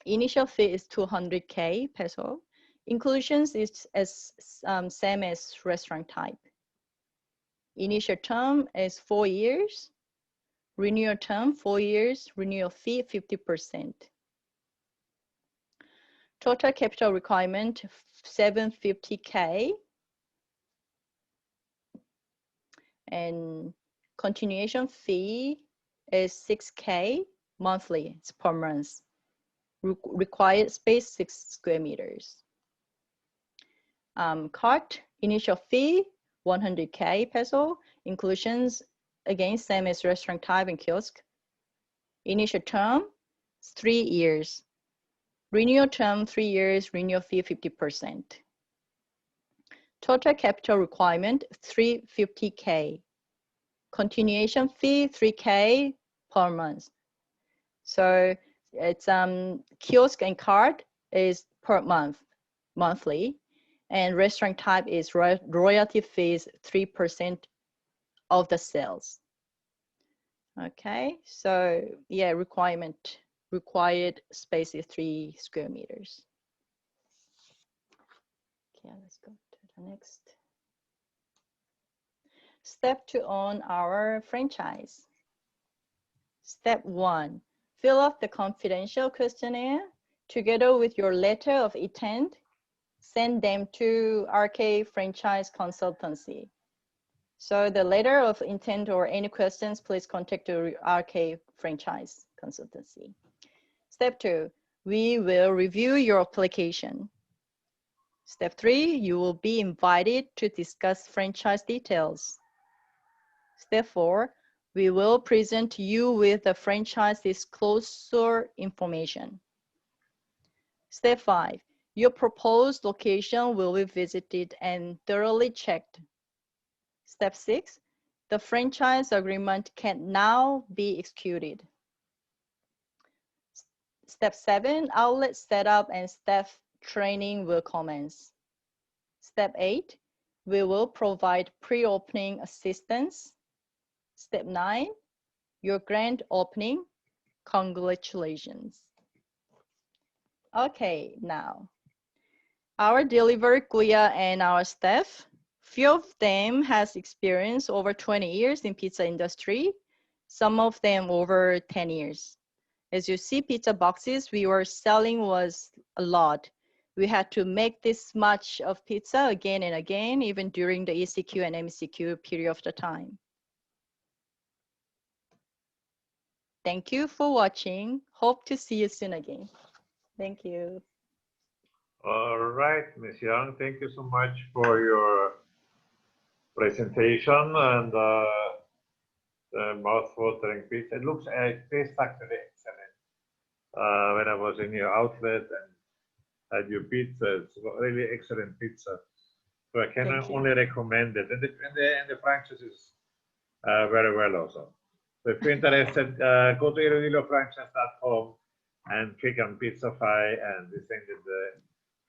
Initial fee is 200K peso. Inclusions is same as restaurant type. Initial term is 4 years. Renewal term 4 years. Renewal fee 50%. Total capital requirement 750K. And continuation fee is 6K monthly. It's per month. Required space 6 square meters. Cart initial fee 100K peso. Inclusions again same as restaurant type and kiosk. Initial term 3 years. Renewal term 3 years. Renewal fee 50%. Total capital requirement 350K. Continuation fee 3K per month. So it's kiosk and card is per month, monthly, and restaurant type is royalty fees 3% of the sales. Okay, so yeah, required space is 3 square meters. Okay, let's go to the next. Step 2 on our franchise. Step 1, fill out the confidential questionnaire together with your letter of intent. Send them to RK Franchise Consultancy. So the letter of intent or any questions, please contact the RK Franchise Consultancy. Step 2, we will review your application. Step 3, you will be invited to discuss franchise details. Step 4, we will present you with the franchise disclosure information. Step 5, your proposed location will be visited and thoroughly checked. Step 6, the franchise agreement can now be executed. Step 7, outlet setup and staff training will commence. Step 8, we will provide pre-opening assistance. Step 9, your grand opening. Congratulations. Okay, now, our delivery kuya and our staff, few of them has experience over 20 years in pizza industry, some of them over 10 years. As you see, pizza boxes we were selling was a lot. We had to make this much of pizza again and again, even during the ECQ and MCQ period of the time. Thank you for watching. Hope to see you soon again. Thank you. All right, Ms. Young, thank you so much for your presentation and the mouth-watering pizza. It tastes actually excellent. When I was in your outlet and had your pizza, it's really excellent pizza. So I can only recommend it. And the franchise is very well also. So if you're interested, go to iloilofranchise.com and click on Pizzafy and we send you the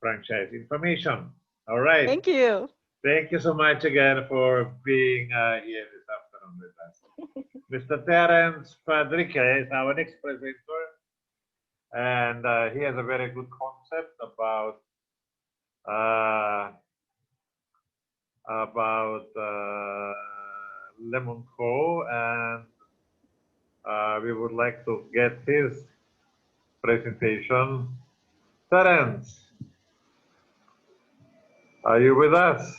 franchise information. All right. Thank you. Thank you so much again for being here this afternoon with us. Mr. Terence Padrique is our next presenter, and he has a very good concept about Lemon Co, and we would like to get his presentation. Terence, are you with us?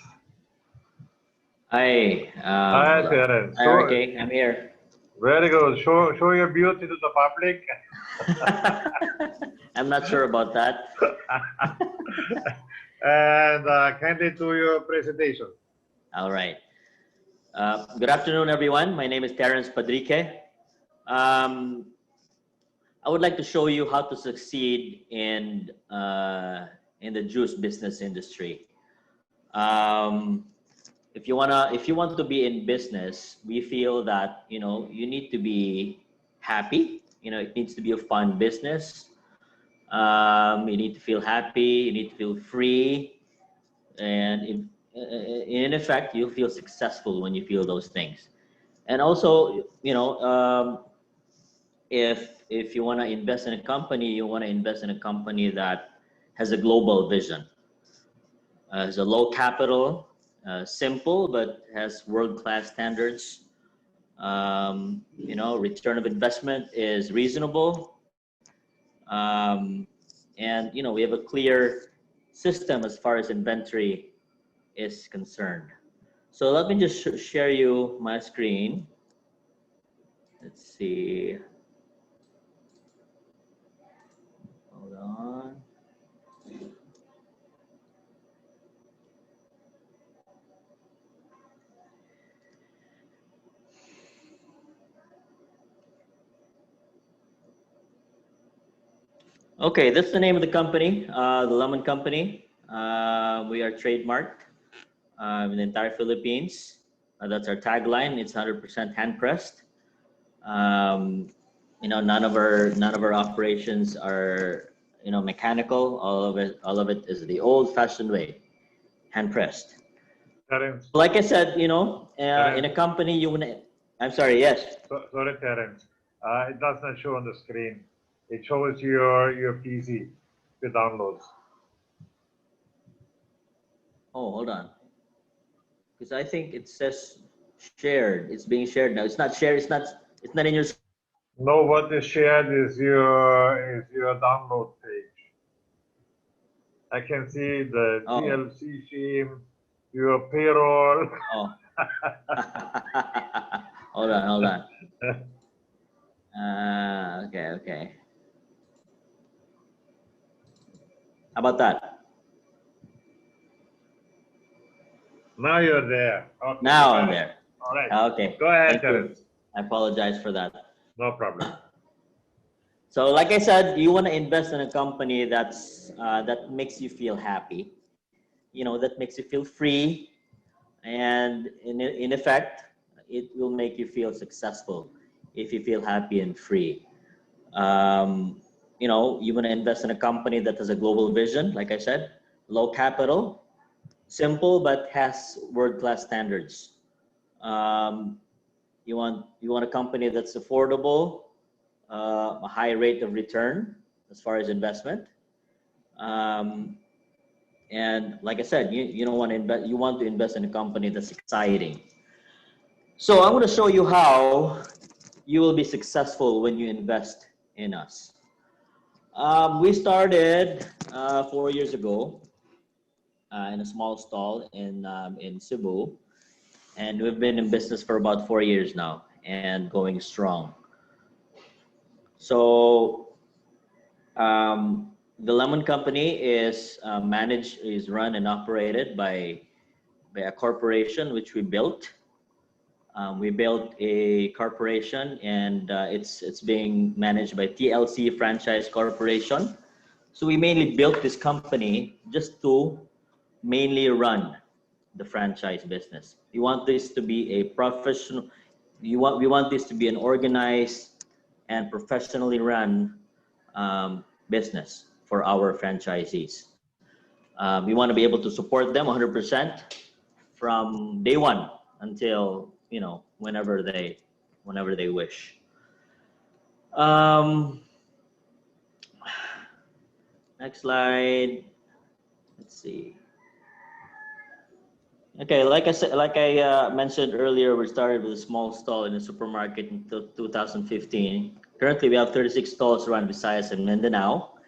Hi. Hi, Terence. Hi, RK. I'm here. Very good. Show your beauty to the public. I'm not sure about that. And kindly do your presentation. All right. Good afternoon, everyone. My name is Terence Padrique. I would like to show you how to succeed in the juice business industry. If you want to be in business, we feel that you need to be happy. It needs to be a fun business. You need to feel happy. You need to feel free, and in effect, you feel successful when you feel those things. And also, if you want to invest in a company, you want to invest in a company that has a global vision, has a low capital, simple, but has world-class standards. Return of investment is reasonable. And we have a clear system as far as inventory is concerned. So let me just share you my screen. Let's see. Hold on. Okay, that's the name of the company, the Lemon Company. We are trademarked in the entire Philippines. That's our tagline. It's 100% hand pressed. None of our operations are mechanical. All of it is the old-fashioned way, hand pressed. Terence, Like I said, in a company you want to. I'm sorry. Yes. sorry, Terence. It does not show on the screen. It shows your PC, the downloads. Oh, hold on. Because I think it says shared. It's being shared now. It's not shared. It's not in your. No, what is shared is your download page. I can see the Oh. GLC scheme, your payroll. Oh. Hold on. Okay. How about that? Now you're there. Okay. Now I'm there. All right. Okay. Go ahead, Thank you. Terence. I apologize for that. No problem. So, like I said, you want to invest in a company that makes you feel happy. That makes you feel free, and in effect, it will make you feel successful if you feel happy and free. You want to invest in a company that has a global vision, like I said, low capital, simple but has world-class standards. You want a company that's affordable, a high rate of return as far as investment. And like I said, you don't want to invest. You want to invest in a company that's exciting. So I'm going to show you how you will be successful when you invest in us. We started 4 years ago in a small stall in Cebu, and we've been in business for about 4 years now and going strong. So the Lemon Company is run and operated by a corporation which we built. We built a corporation, and it's being managed by TLC Franchise Corporation. So we mainly built this company just to mainly run the franchise business. We want this to be a professional. We want this to be an organized and professionally run business for our franchisees. We want to be able to support them 100% from day one until whenever they wish. Next slide. Let's see. Okay, like I mentioned earlier, we started with a small stall in a supermarket in 2015. Currently, we have 36 stalls around Visayas and Mindanao,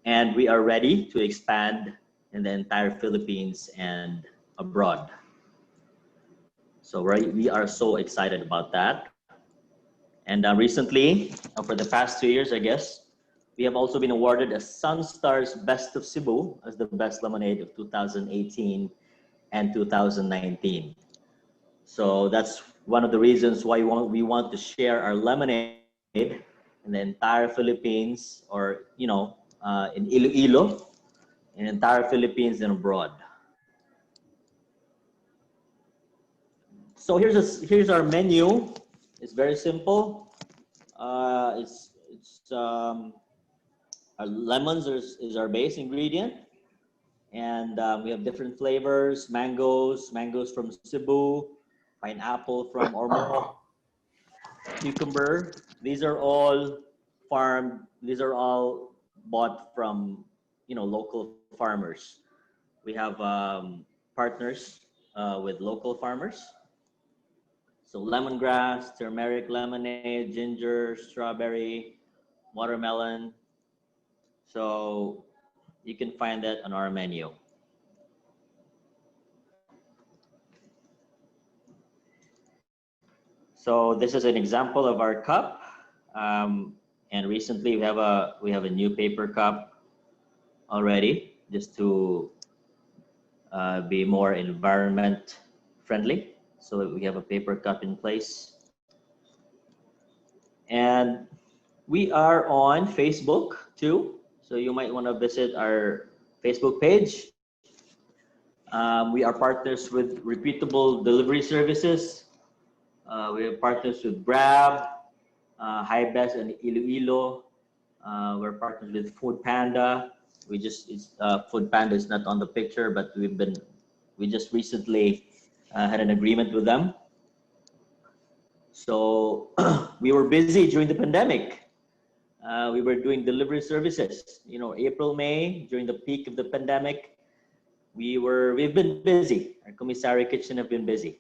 and we are ready to expand in the entire Philippines and abroad. So we are so excited about that. And recently, for the past 2 years, I guess, we have also been awarded a Sunstar's Best of Cebu as the best lemonade of 2018 and 2019. So that's one of the reasons why we want to share our lemonade in the entire Philippines, or in Iloilo, in the entire Philippines and abroad. So here's our menu. It's very simple. Our lemons is our base ingredient. And we have different flavors: mangoes from Cebu, pineapple from Ormoc, cucumber. These are all farmed. These are all bought from, local farmers. We have partners with local farmers. So lemongrass, turmeric lemonade, ginger, strawberry, watermelon. So you can find that on our menu. So this is an example of our cup. And recently we have a new paper cup already, just to be more environment friendly. So we have a paper cup in place. And we are on Facebook too. So you might want to visit our Facebook page. We are partners with reputable delivery services. We have partners with Grab, Hybest, and Iloilo. We're partners with Food Panda. Food Panda is not on the picture, but we just recently had an agreement with them. So we were busy during the pandemic. We were doing delivery services. April, May, during the peak of the pandemic, we've been busy. Our commissary kitchen have been busy.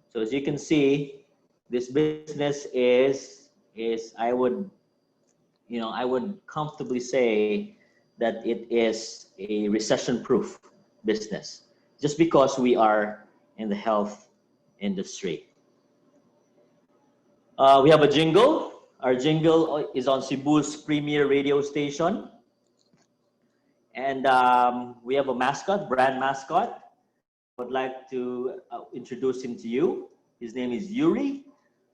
So as you can see, this business is I would comfortably say that it is a recession-proof business, just because we are in the health industry. We have a jingle. Our jingle is on Cebu's premier radio station. And we have a mascot, brand mascot. I would like to introduce him to you. His name is Yuri.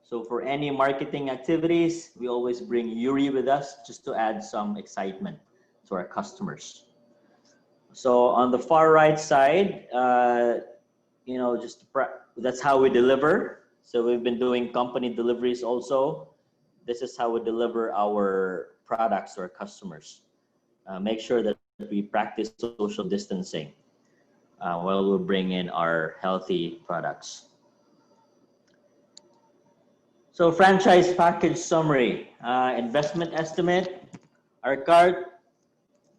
So for any marketing activities, we always bring Yuri with us just to add some excitement to our customers. So on the far right side, that's how we deliver. So we've been doing company deliveries also. This is how we deliver our products to our customers. Make sure that we practice social distancing while we bring in our healthy products. So franchise package summary, investment estimate. Our cart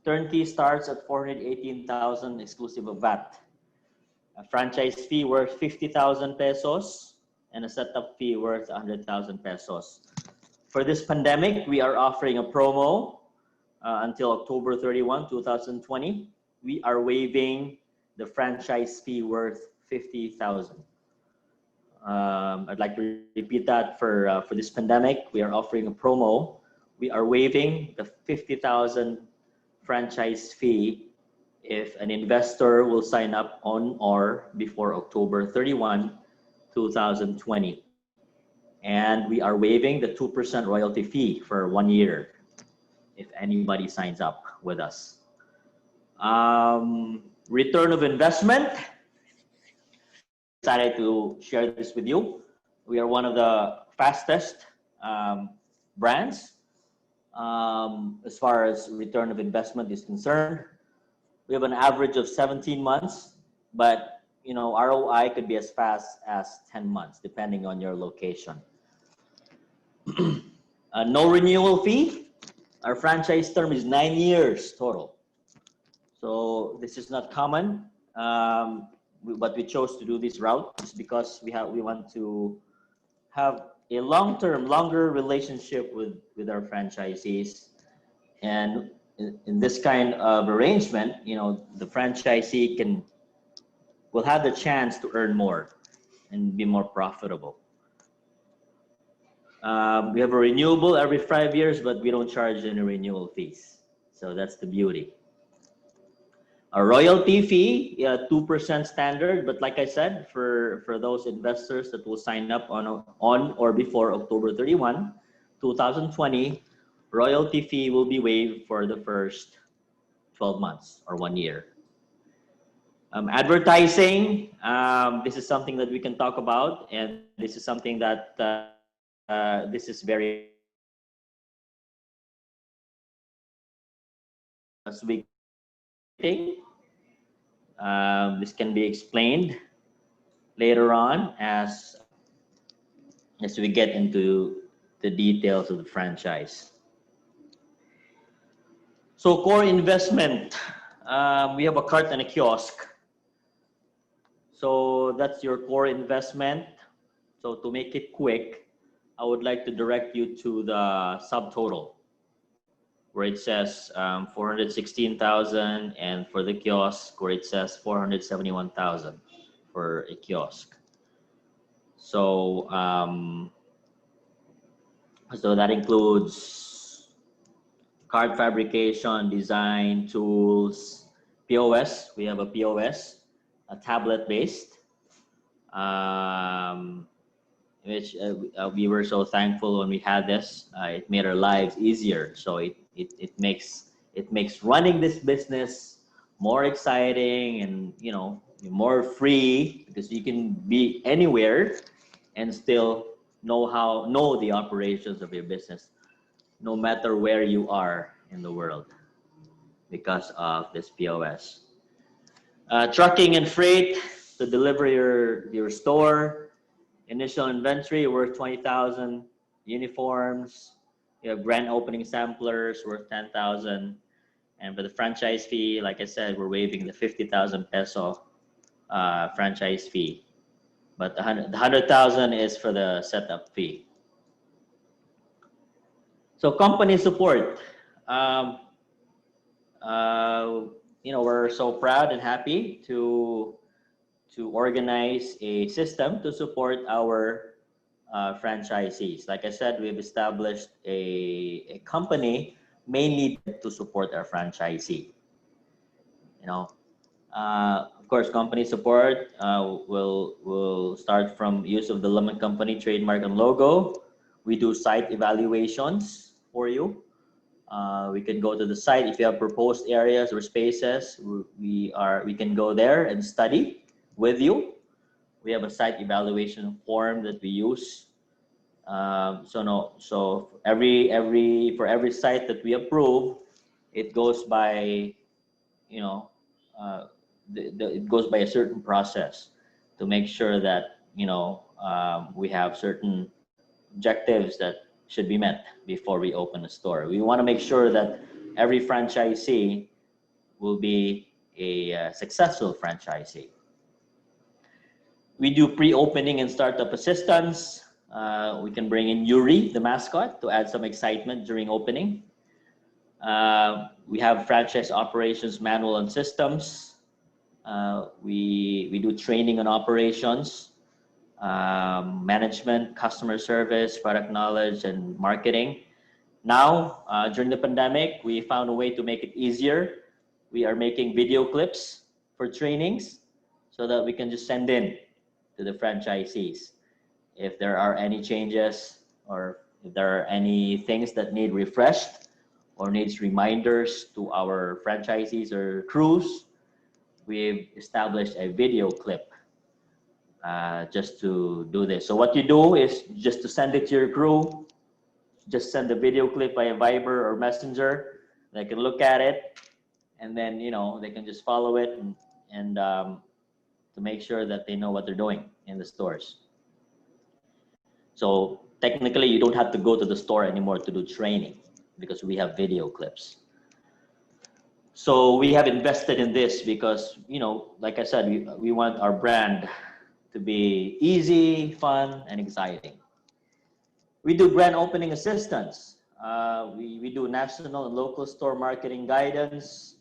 turnkey starts at 418,000 exclusive of VAT. A franchise fee worth 50,000 pesos and a setup fee worth 100,000 pesos. For this pandemic, we are offering a promo until October 31, 2020. We are waiving the franchise fee worth 50,000. I'd like to repeat that for this pandemic. We are offering a promo. We are waiving the 50,000 franchise fee if an investor will sign up on or before October 31, 2020. And we are waiving the 2% royalty fee for 1 year if anybody signs up with us. Return of investment. Excited to share this with you. We are one of the fastest brands as far as return of investment is concerned. We have an average of 17 months, but ROI could be as fast as 10 months depending on your location. No renewal fee. Our franchise term is 9 years total. So this is not common. But we chose to do this route just because we want to have a longer relationship with our franchisees. And in this kind of arrangement, the franchisee will have the chance to earn more and be more profitable. We have a renewable every 5 years, but we don't charge any renewal fees. So that's the beauty. A royalty fee, 2% standard, but like I said, for those investors that will sign up on or before October 31, 2020, royalty fee will be waived for the first 12 months or 1 year. Advertising, this is something that we can talk about, and this is something that this is very as we This can be explained later on as we get into the details of the franchise. So core investment, we have a cart and a kiosk. So that's your core investment. So to make it quick, I would like to direct you to the subtotal where it says 416,000, and for the kiosk where it says 471,000 for a kiosk. So so that includes card fabrication, design, tools, POS. We have a POS, a tablet based, which we were so thankful when we had this. It made our lives easier. So it makes running this business more exciting and more free, because you can be anywhere and still know the operations of your business, no matter where you are in the world, because of this POS. Trucking and freight to deliver your store. Initial inventory worth 20,000. Uniforms. You have grand opening samplers worth 10,000. And for the franchise fee, like I said, we're waiving the 50,000 peso franchise fee. But the 100,000 is for the setup fee. So company support. We're so proud and happy to organize a system to support our franchisees. Like I said, we've established a company mainly to support our franchisee. Of course, company support will start from use of the Lemon Company trademark and logo. We do site evaluations for you. We can go to the site if you have proposed areas or spaces. We can go there and study with you. We have a site evaluation form that we use. So for every site that we approve, it goes by it goes by a certain process to make sure that we have certain objectives that should be met before we open a store. We want to make sure that every franchisee will be a successful franchisee. We do pre-opening and startup assistance. We can bring in Yuri, the mascot, to add some excitement during opening. We have franchise operations manual and systems. We do training on operations, management, customer service, product knowledge, and marketing. Now, during the pandemic, we found a way to make it easier. We are making video clips for trainings so that we can just send in to the franchisees if there are any changes or if there are any things that need refreshed or needs reminders to our franchisees or crews. We've established a video clip just to do this. So what you do is just to send it to your crew, just send the video clip by a Viber or Messenger. They can look at it, and then they can just follow it and to make sure that they know what they're doing in the stores. So technically, you don't have to go to the store anymore to do training because we have video clips. So we have invested in this because, like I said, we want our brand to be easy, fun, and exciting. We do grand opening assistance. We do national and local store marketing guidance.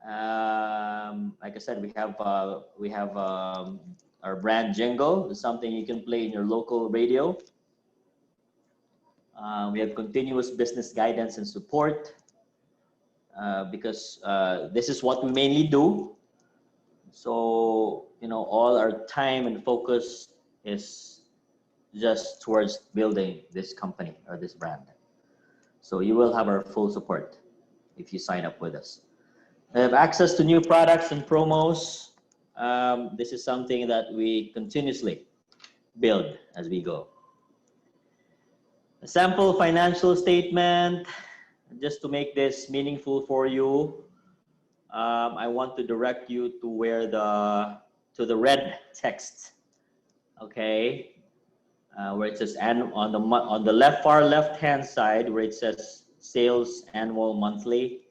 Like I said, we have our brand jingle. It's something you can play in your local radio. We have continuous business guidance and support because this is what we mainly do. So, all our time and focus is just towards building this company or this brand. So you will have our full support if you sign up with us. We have access to new products and promos. This is something that we continuously build as we go. A sample financial statement, just to make this meaningful for you. I want to direct you to where to the red text, okay, where it says and on the far left hand side where it says sales annual monthly,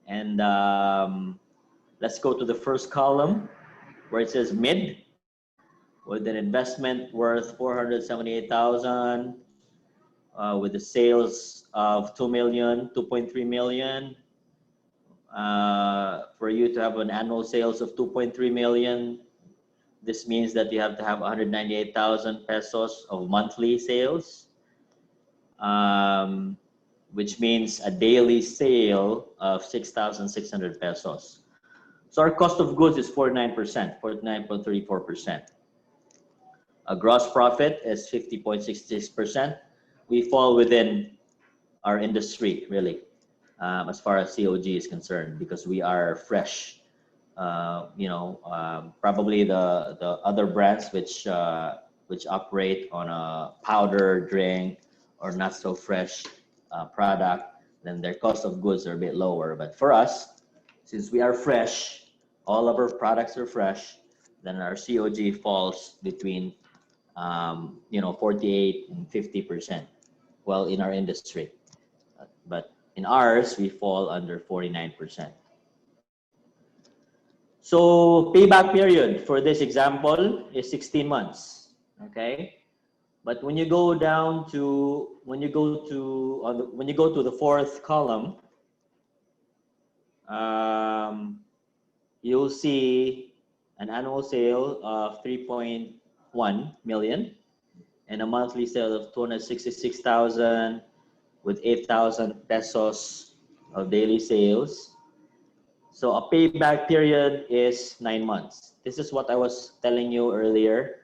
and let's go to the first column where it says mid with an investment worth 478,000, with the sales of 2 million, 2.3 million. For you to have an annual sales of 2.3 million, this means that you have to have 198,000 pesos of monthly sales, which means a daily sale of 6,600 pesos. So our cost of goods is 49%, 49.34%. A gross profit is 50.66%. We fall within our industry, really, as far as COG is concerned, because we are fresh. Probably the other brands which operate on a powder drink or not so fresh product, then their cost of goods are a bit lower. But for us, since we are fresh, all of our products are fresh, then our COG falls between 48 and 50%. Well, in our industry, but in ours, we fall under 49%. So payback period for this example is 16 months, okay? But when you go down to, when you go to the fourth column, you'll see an annual sale of 3.1 million and a monthly sale of 266,000 with 8,000 pesos of daily sales. So a payback period is 9 months. This is what I was telling you earlier,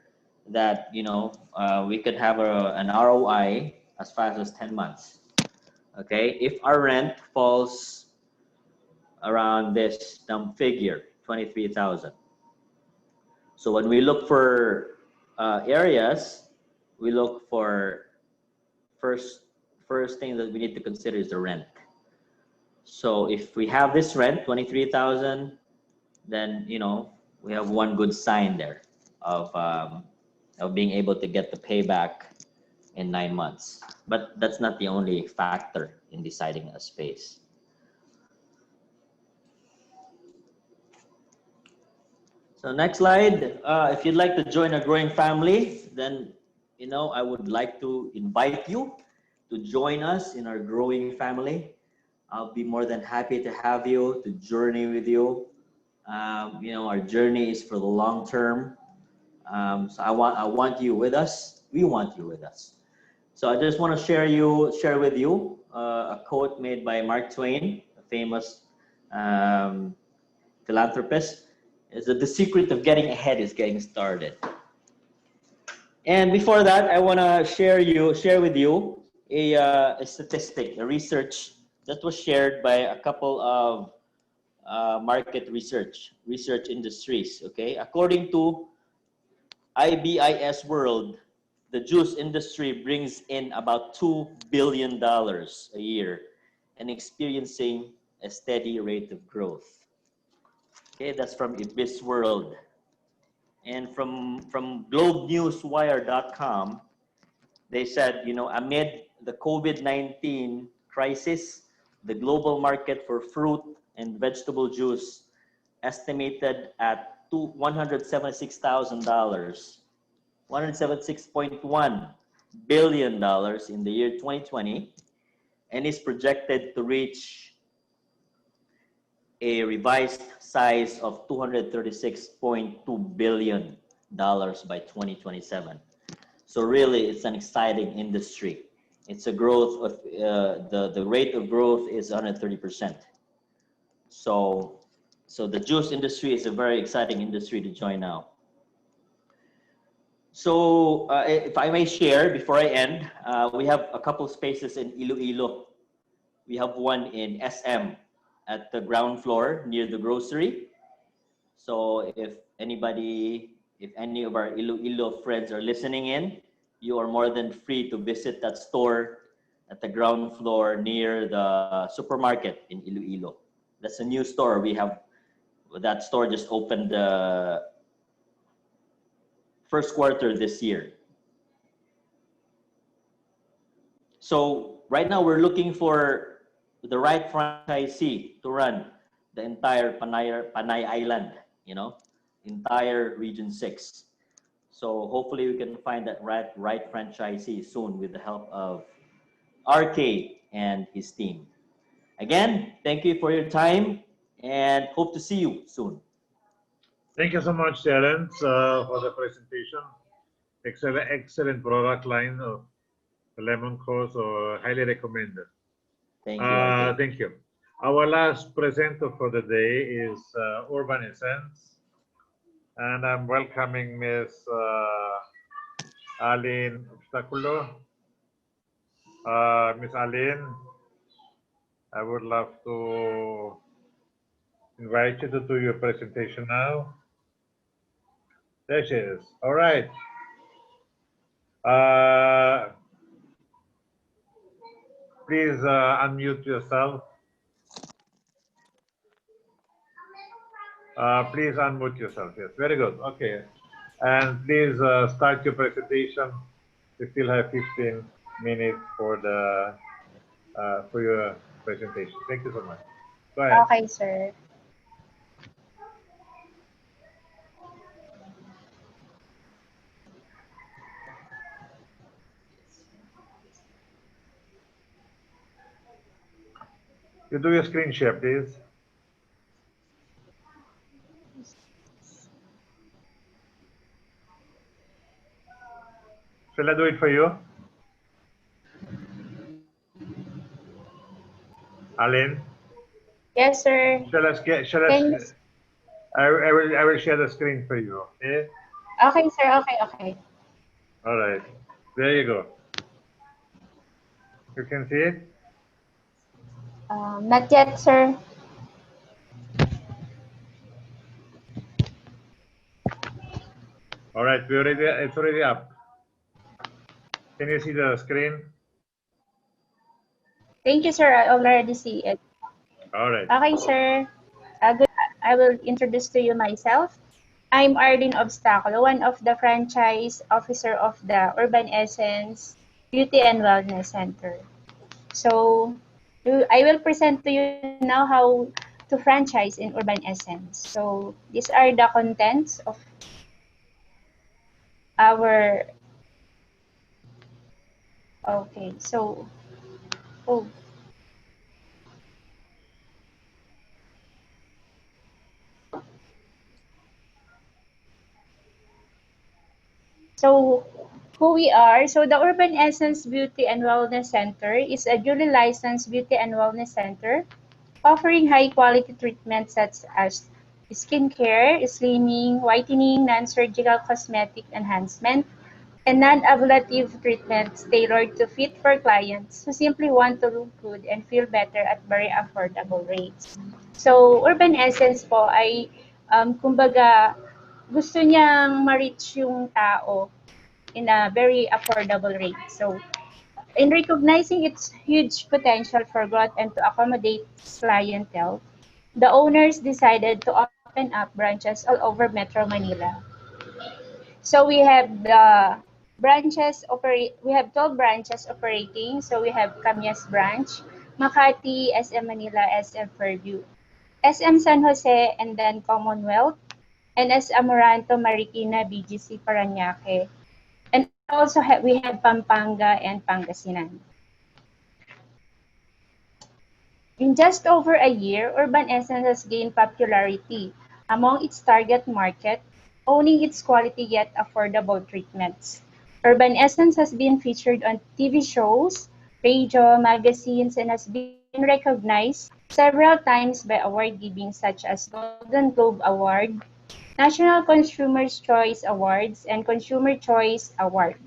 that we could have an ROI as fast as 10 months. Okay, if our rent falls around this figure, 23,000. So when we look for areas, we look for first thing that we need to consider is the rent. So if we have this rent, 23,000, then we have one good sign there of being able to get the payback in 9 months. But that's not the only factor in deciding a space. So next slide. If you'd like to join a growing family, then I would like to invite you to join us in our growing family. I'll be more than happy to have you, to journey with you. Our journey is for the long term. So I want you with us. We want you with us. So I just want to share with you a quote made by Mark Twain, a famous philanthropist, is that the secret of getting ahead is getting started. And before that, I want to share with you a statistic, a research that was shared by a couple of market research industries. Okay, according to IBIS World, the juice industry brings in about $2 billion a year and experiencing a steady rate of growth. Okay, that's from IBIS World. And from globenewswire.com, they said, amid the COVID-19 crisis, the global market for fruit and vegetable juice estimated at $176,000, $176.1 billion in the year 2020, and is projected to reach a revised size of $236.2 billion by 2027. So really, it's an exciting industry. It's a growth of the rate of growth is 130%. So the juice industry is a very exciting industry to join now. So if I may share before I end, we have a couple spaces in Iloilo. We have one in SM at the ground floor near the grocery. So if any of our Iloilo friends are listening in, you are more than free to visit that store at the ground floor near the supermarket in Iloilo. That's a new store. We have that store just opened the first quarter this year. So right now we're looking for the right franchisee to run the entire Panay Island, you know, entire Region 6. So hopefully we can find that right franchisee soon with the help of RK and his team. Again, thank you for your time and hope to see you soon. Thank you so much, Terence, for the presentation. Excellent product line of lemon course, so highly recommended. Thank you, RK. Thank you. Our last presenter for the day is Urban Essence, and I'm welcoming Miss Aline Obstaculo. Miss Aline, I would love to invite you to do your presentation now. There she is. All right. Please unmute yourself. Please unmute yourself. Yes, very good. Okay. And please start your presentation. We still have 15 minutes for the for your presentation. Thank you so much. Go ahead. Okay, sir. You do your screen share, please. Shall I do it for you? Aline? Yes, sir. I will share the screen for you, okay? Okay, sir. Okay. All right. There you go. You can see it? Not yet, sir. All right, it's already up. Can you see the screen? Thank you, sir. I already see it. All right. Okay, sir. Good. I will introduce to you myself. I'm Arlene Obstaculo, one of the franchise officer of the Urban Essence Beauty and Wellness Center. So, I will present to you now how to franchise in Urban Essence. So, these are the contents of our. Okay, so, oh, so who we are. So the Urban Essence Beauty and Wellness Center is a duly licensed beauty and wellness center offering high quality treatments such as skincare, slimming, whitening, non-surgical cosmetic enhancement, and non-ablative treatments tailored to fit for clients who simply want to look good and feel better at very affordable rates. So, Urban Essence po ay, kumbaga, gusto niyang ma-reach yung tao in a very affordable rate. So, in recognizing its huge potential for growth and to accommodate its clientele, the owners decided to open up branches all over Metro Manila. So we have the we have 12 branches operating. So we have Camias branch, Makati, SM Manila, SM Fairview, SM San Jose, and then Commonwealth, and SM Moranto, Marikina, BGC, Parañaque. And also we have Pampanga and Pangasinan. In just over a year, Urban Essence has gained popularity among its target market, owning its quality yet affordable treatments. Urban Essence has been featured on TV shows, radio, magazines, and has been recognized several times by award-giving such as Golden Globe Award, National Consumer's Choice Awards, and Consumer Choice Awards.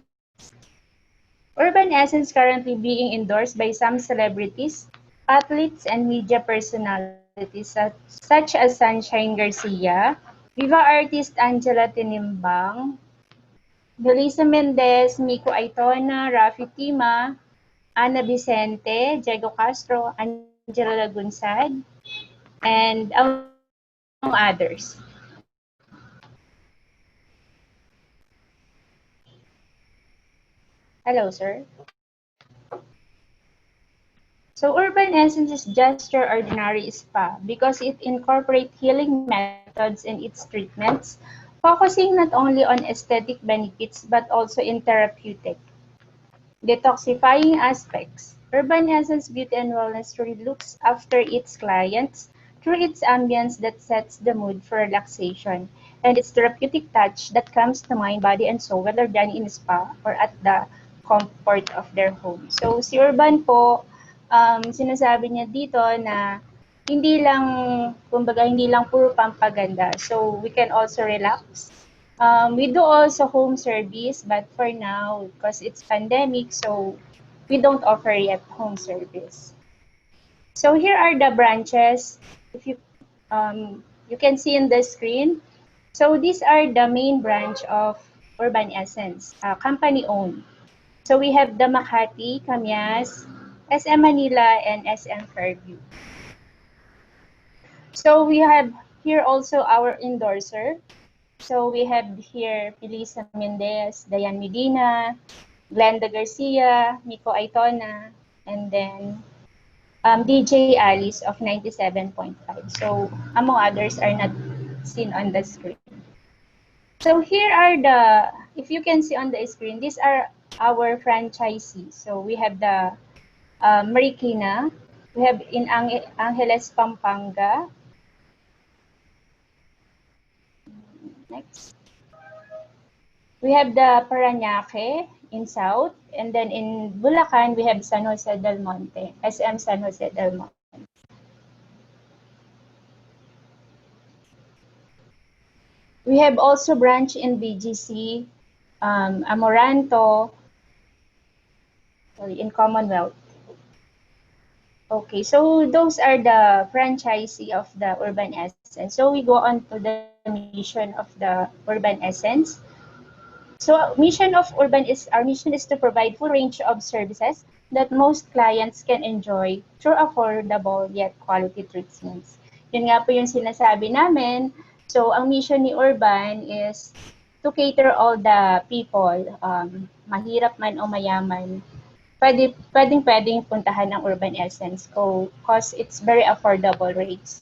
Urban Essence currently being endorsed by some celebrities, athletes, and media personalities such as Sunshine Garcia, Viva artist Angela Tinimbang, Melissa Mendez, Miko Aitona, Rafi Tima, Ana Vicente, Diego Castro, Angela Lagunsad, and among others. Hello, sir. So Urban Essence is just your ordinary spa because it incorporates healing methods in its treatments, focusing not only on aesthetic benefits but also in therapeutic, detoxifying aspects. Urban Essence Beauty and Wellness truly looks after its clients through its ambience that sets the mood for relaxation and its therapeutic touch that comes to mind, body, and soul, whether done in spa or at the comfort of their home. So si Urban po, sinasabi niya dito na hindi lang, kumbaga, hindi lang puro pampaganda. So we can also relax. We do also home service, but for now, because it's pandemic, so we don't offer yet home service. So here are the branches. If you can see in the screen. So these are the main branch of Urban Essence, company owned. So we have the Makati, Camias, SM Manila, and SM Fairview. So we have here also our endorser. So we have here Felisa Mendez, Dayan Medina, Glenda Garcia, Miko Aitona, and then DJ Alice of 97.5. So among others are not seen on the screen. So here are the, if you can see on the screen, these are our franchisees. So we have the Marikina, we have in Angeles, Pampanga. Next. We have the Parañaque in South, and then in Bulacan, we have San Jose del Monte, SM San Jose del Monte. We have also branch in BGC, Amoranto, sorry, in Commonwealth. Okay, so those are the franchisee of the Urban Essence. So we go on to the mission of the Urban Essence. So our mission is to provide full range of services that most clients can enjoy through affordable yet quality treatments. Yun nga po yung sinasabi namin. So ang mission ni Urban is to cater all the people, mahirap man o mayaman, pwedeng puntahan ng Urban Essence cause it's very affordable rates.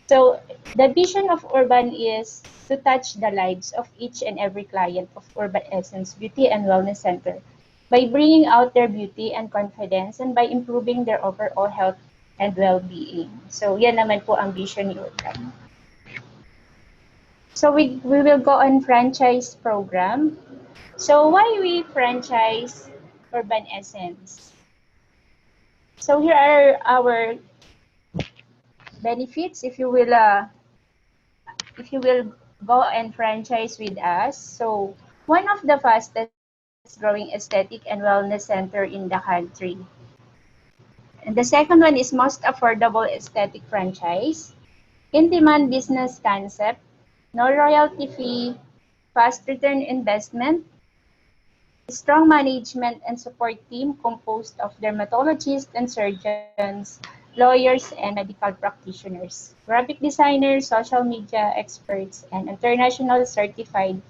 So the vision of Urban is to touch the lives of each and every client of Urban Essence Beauty and Wellness Center by bringing out their beauty and confidence and by improving their overall health and well-being. So yan naman po ang vision ni Urban. So we will go on franchise program. So why we franchise Urban Essence? So here are our benefits if you will go and franchise with us. So one of the fastest growing aesthetic and wellness center in the country. And the second one is most affordable aesthetic franchise, in-demand business concept, no royalty fee, fast return investment, strong management and support team composed of dermatologists and surgeons, lawyers, and medical practitioners, graphic designers, social media experts, and international certified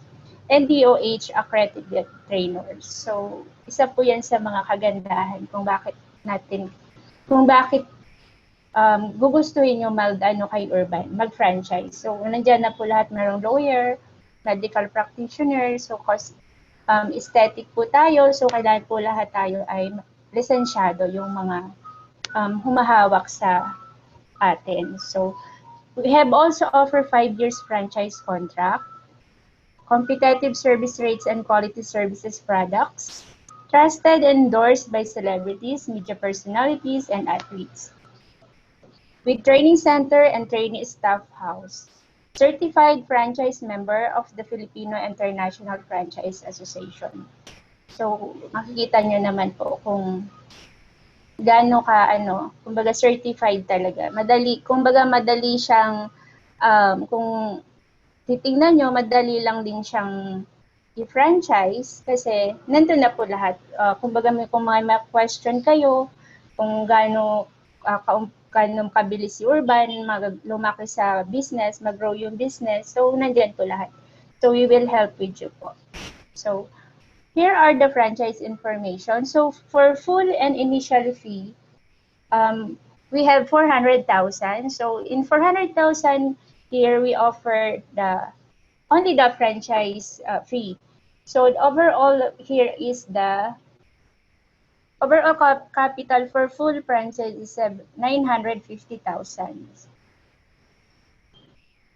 NDOH accredited trainers. So, isa po yan sa mga kagandahan kung bakit gugustuhin yung kay Urban, mag-franchise. So, nandiyan na po lahat, merong lawyer, medical practitioner, so aesthetic po tayo, so kailangan po lahat tayo ay lisensyado, yung mga humahawak sa atin. So, we have also offer 5 years franchise contract, competitive service rates and quality services products, trusted and endorsed by celebrities, media personalities, and athletes. With training center and training staff house. Certified franchise member of the Filipino International Franchise Association. So, makikita nyo naman po kung gaano ka, kumbaga certified talaga. Madali siyang, kung titingnan nyo, madali lang din siyang i-franchise kasi nandun na po lahat. Kumbaga kung may question kayo, kung gaano gaano kabilis si Urban, lumaki sa business, mag-grow yung business. So, nandiyan po lahat. So, we will help with you po. So, here are the franchise information. So, for full and initial fee, we have 400,000. So, in 400,000, here we offer only the franchise fee. So, overall here is the overall capital for full franchise is 950,000.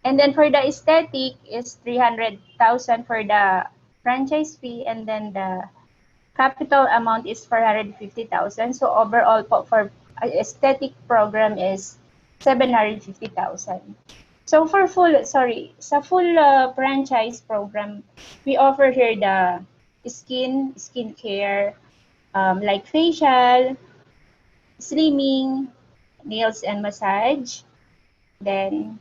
And then for the aesthetic is 300,000 for the franchise fee, and then the capital amount is 450,000. So overall for aesthetic program is 750,000. So for sa full franchise program, we offer here the skincare, like facial, slimming, nails and massage, then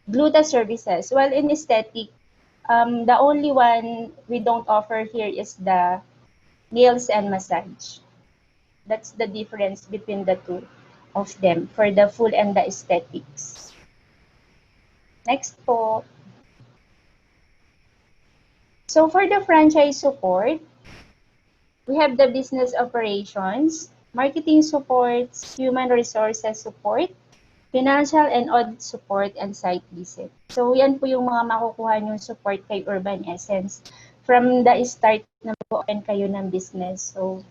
gluta services. Well, in aesthetic, the only one we don't offer here is the nails and massage. That's the difference between the two of them for the full and the aesthetics. Next po. So for the franchise support, we have the business operations, marketing supports, human resources support, financial and audit support, and site visit. So yan po yung mga makukuha niyong support kay Urban Essence. From the start na mag-open kayo ng business. So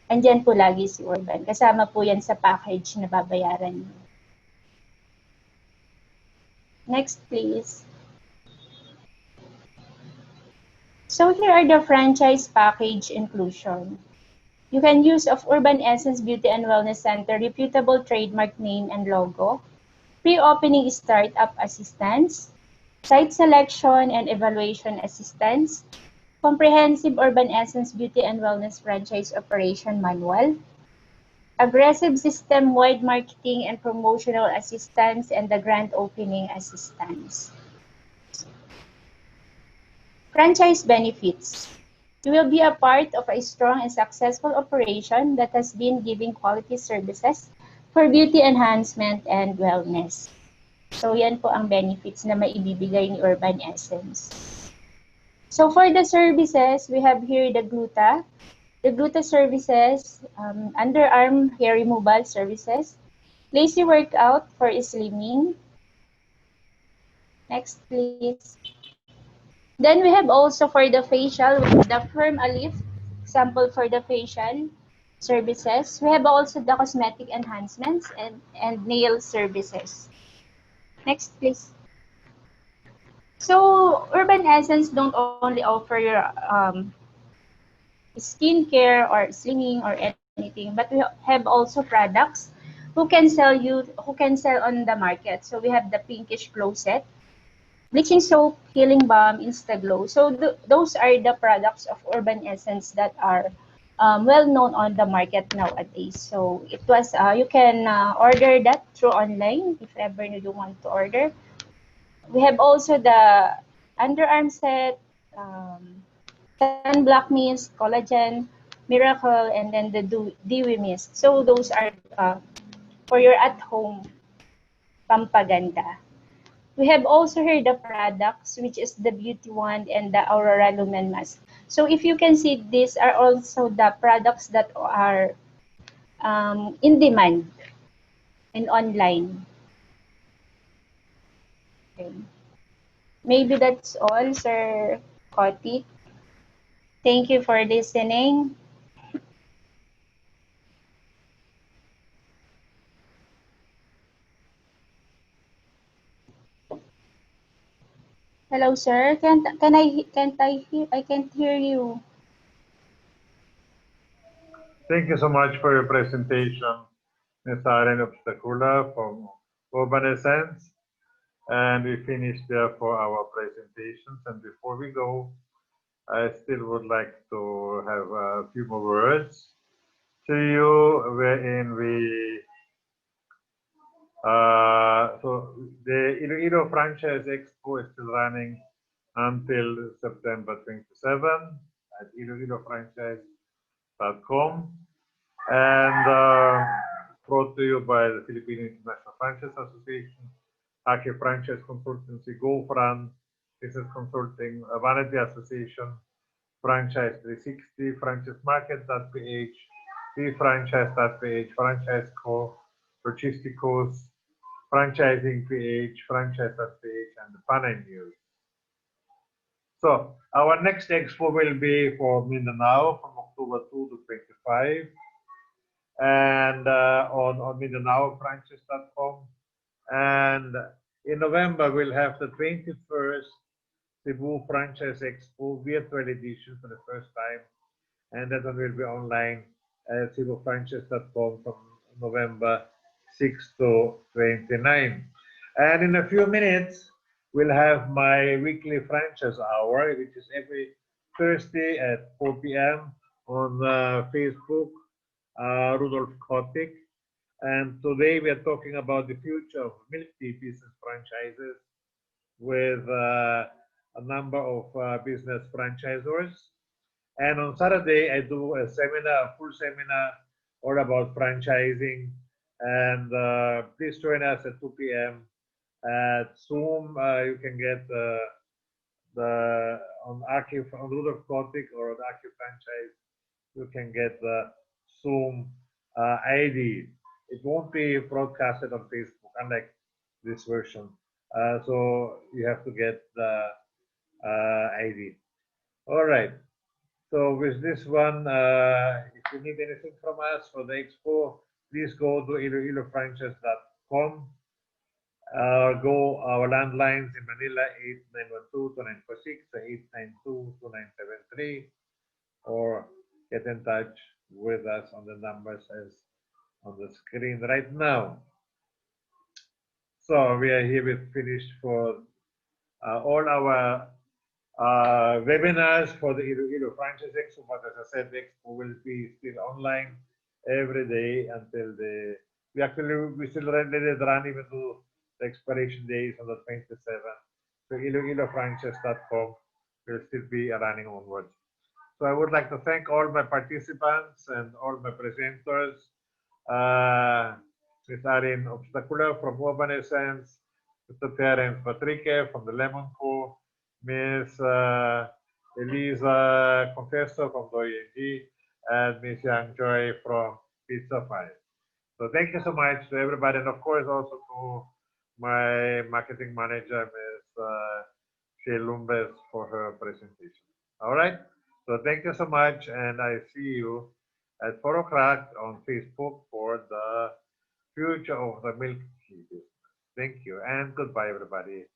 andyan po lagi si Urban. Kasama po yan sa package na babayaran niyo. Next, please. So here are the franchise package inclusion. You can use of Urban Essence Beauty and Wellness Center reputable trademark name and logo, pre-opening startup assistance, site selection and evaluation assistance, comprehensive Urban Essence Beauty and Wellness franchise operation manual, aggressive system-wide marketing and promotional assistance, and the grand opening assistance. Franchise benefits. You will be a part of a strong and successful operation that has been giving quality services for beauty enhancement and wellness. So yan po ang benefits na maibibigay ni Urban Essence. So for the services, we have here the Gluta. The Gluta services, underarm hair removal services, lazy workout for slimming. Next, please. Then we have also for the facial, the Firm a Lift, sample for the facial services. We have also the cosmetic enhancements and nail services. Next, please. So, Urban Essence don't only offer your skincare or slimming or anything, but we have also products who can sell on the market. So we have the pinkish glow set, bleaching soap, healing balm, Instaglow. So those are the products of Urban Essence that are well known on the market nowadays. So it was you can order that through online if ever you do want to order. We have also the underarm set, sunblock mist, collagen, miracle, and then the dewy mist. So those are for your at-home pampaganda. We have also here the products, which is the Beauty Wand and the Aurora Lumen Mask. So if you can see, these are also the products that are in demand and online. Okay. Maybe that's all, Sir Kotik. Thank you for listening. Hello, sir. I can't hear you. Thank you so much for your presentation, Ms. Aren Obstacula from Urban Essence. And we finished there for our presentations. And before we go, I still would like to have a few more words to you, wherein we so the Iloilo Franchise Expo is still running until September 27 at iloilofranchise.com. And brought to you by the Filipino International Franchise Association, Aki Franchise Consultancy, GoFran, Business Consulting, Vanity Association, Franchise 360, FranchiseMarket.ph, TheFranchise.ph, Franchise Co, Logisticos, Franchising PH, Franchise.ph, and the Panay News. So our next expo will be for Mindanao from October 2 to 25, and on MindanaoFranchise.com. And in November, we'll have the 21st Cebu Franchise Expo virtual edition for the first time, and that one will be online at cebufranchise.com from November 6 to 29. And in a few minutes, we'll have my weekly franchise hour, which is every Thursday at 4 p.m. on Facebook, Rudolph Kotick. And today we are talking about the future of milk tea business franchises with a number of business franchisors. And on Saturday, I do a seminar, a full seminar, all about franchising. And please join us at 2 p.m. at Zoom. You can get on Archive, on Rudolph Kotick or on Archive Franchise, you can get the Zoom ID. It won't be broadcasted on Facebook, unlike this version. So you have to get the ID. All right. So with this one, if you need anything from us for the expo, please go to iloilofranchise.com. Go our landlines in Manila 8912-2946, 892-2973, or get in touch with us on the numbers as on the screen right now. So we are here, we've finished for all our webinars for the Iloilo Franchise Expo, but as I said, the expo will be still online every day until we still let it run even though the expiration day is on the 27th. So iloilofranchise.com will still be running onwards. So I would like to thank all my participants and all my presenters. Ms. Arin Obstacula from Urban Essence, Mr. Terence Patrique from the Lemon Co, Ms. Elisa Confesso from Doyeng, and Ms. Yang Joy from Pizza 5. So thank you so much to everybody, and of course also to my marketing manager, Ms. Shea Lumbes, for her presentation. All right. So thank you so much, and I see you at 4 o'clock on Facebook for the future of the milk tea business. Thank you, and goodbye, everybody.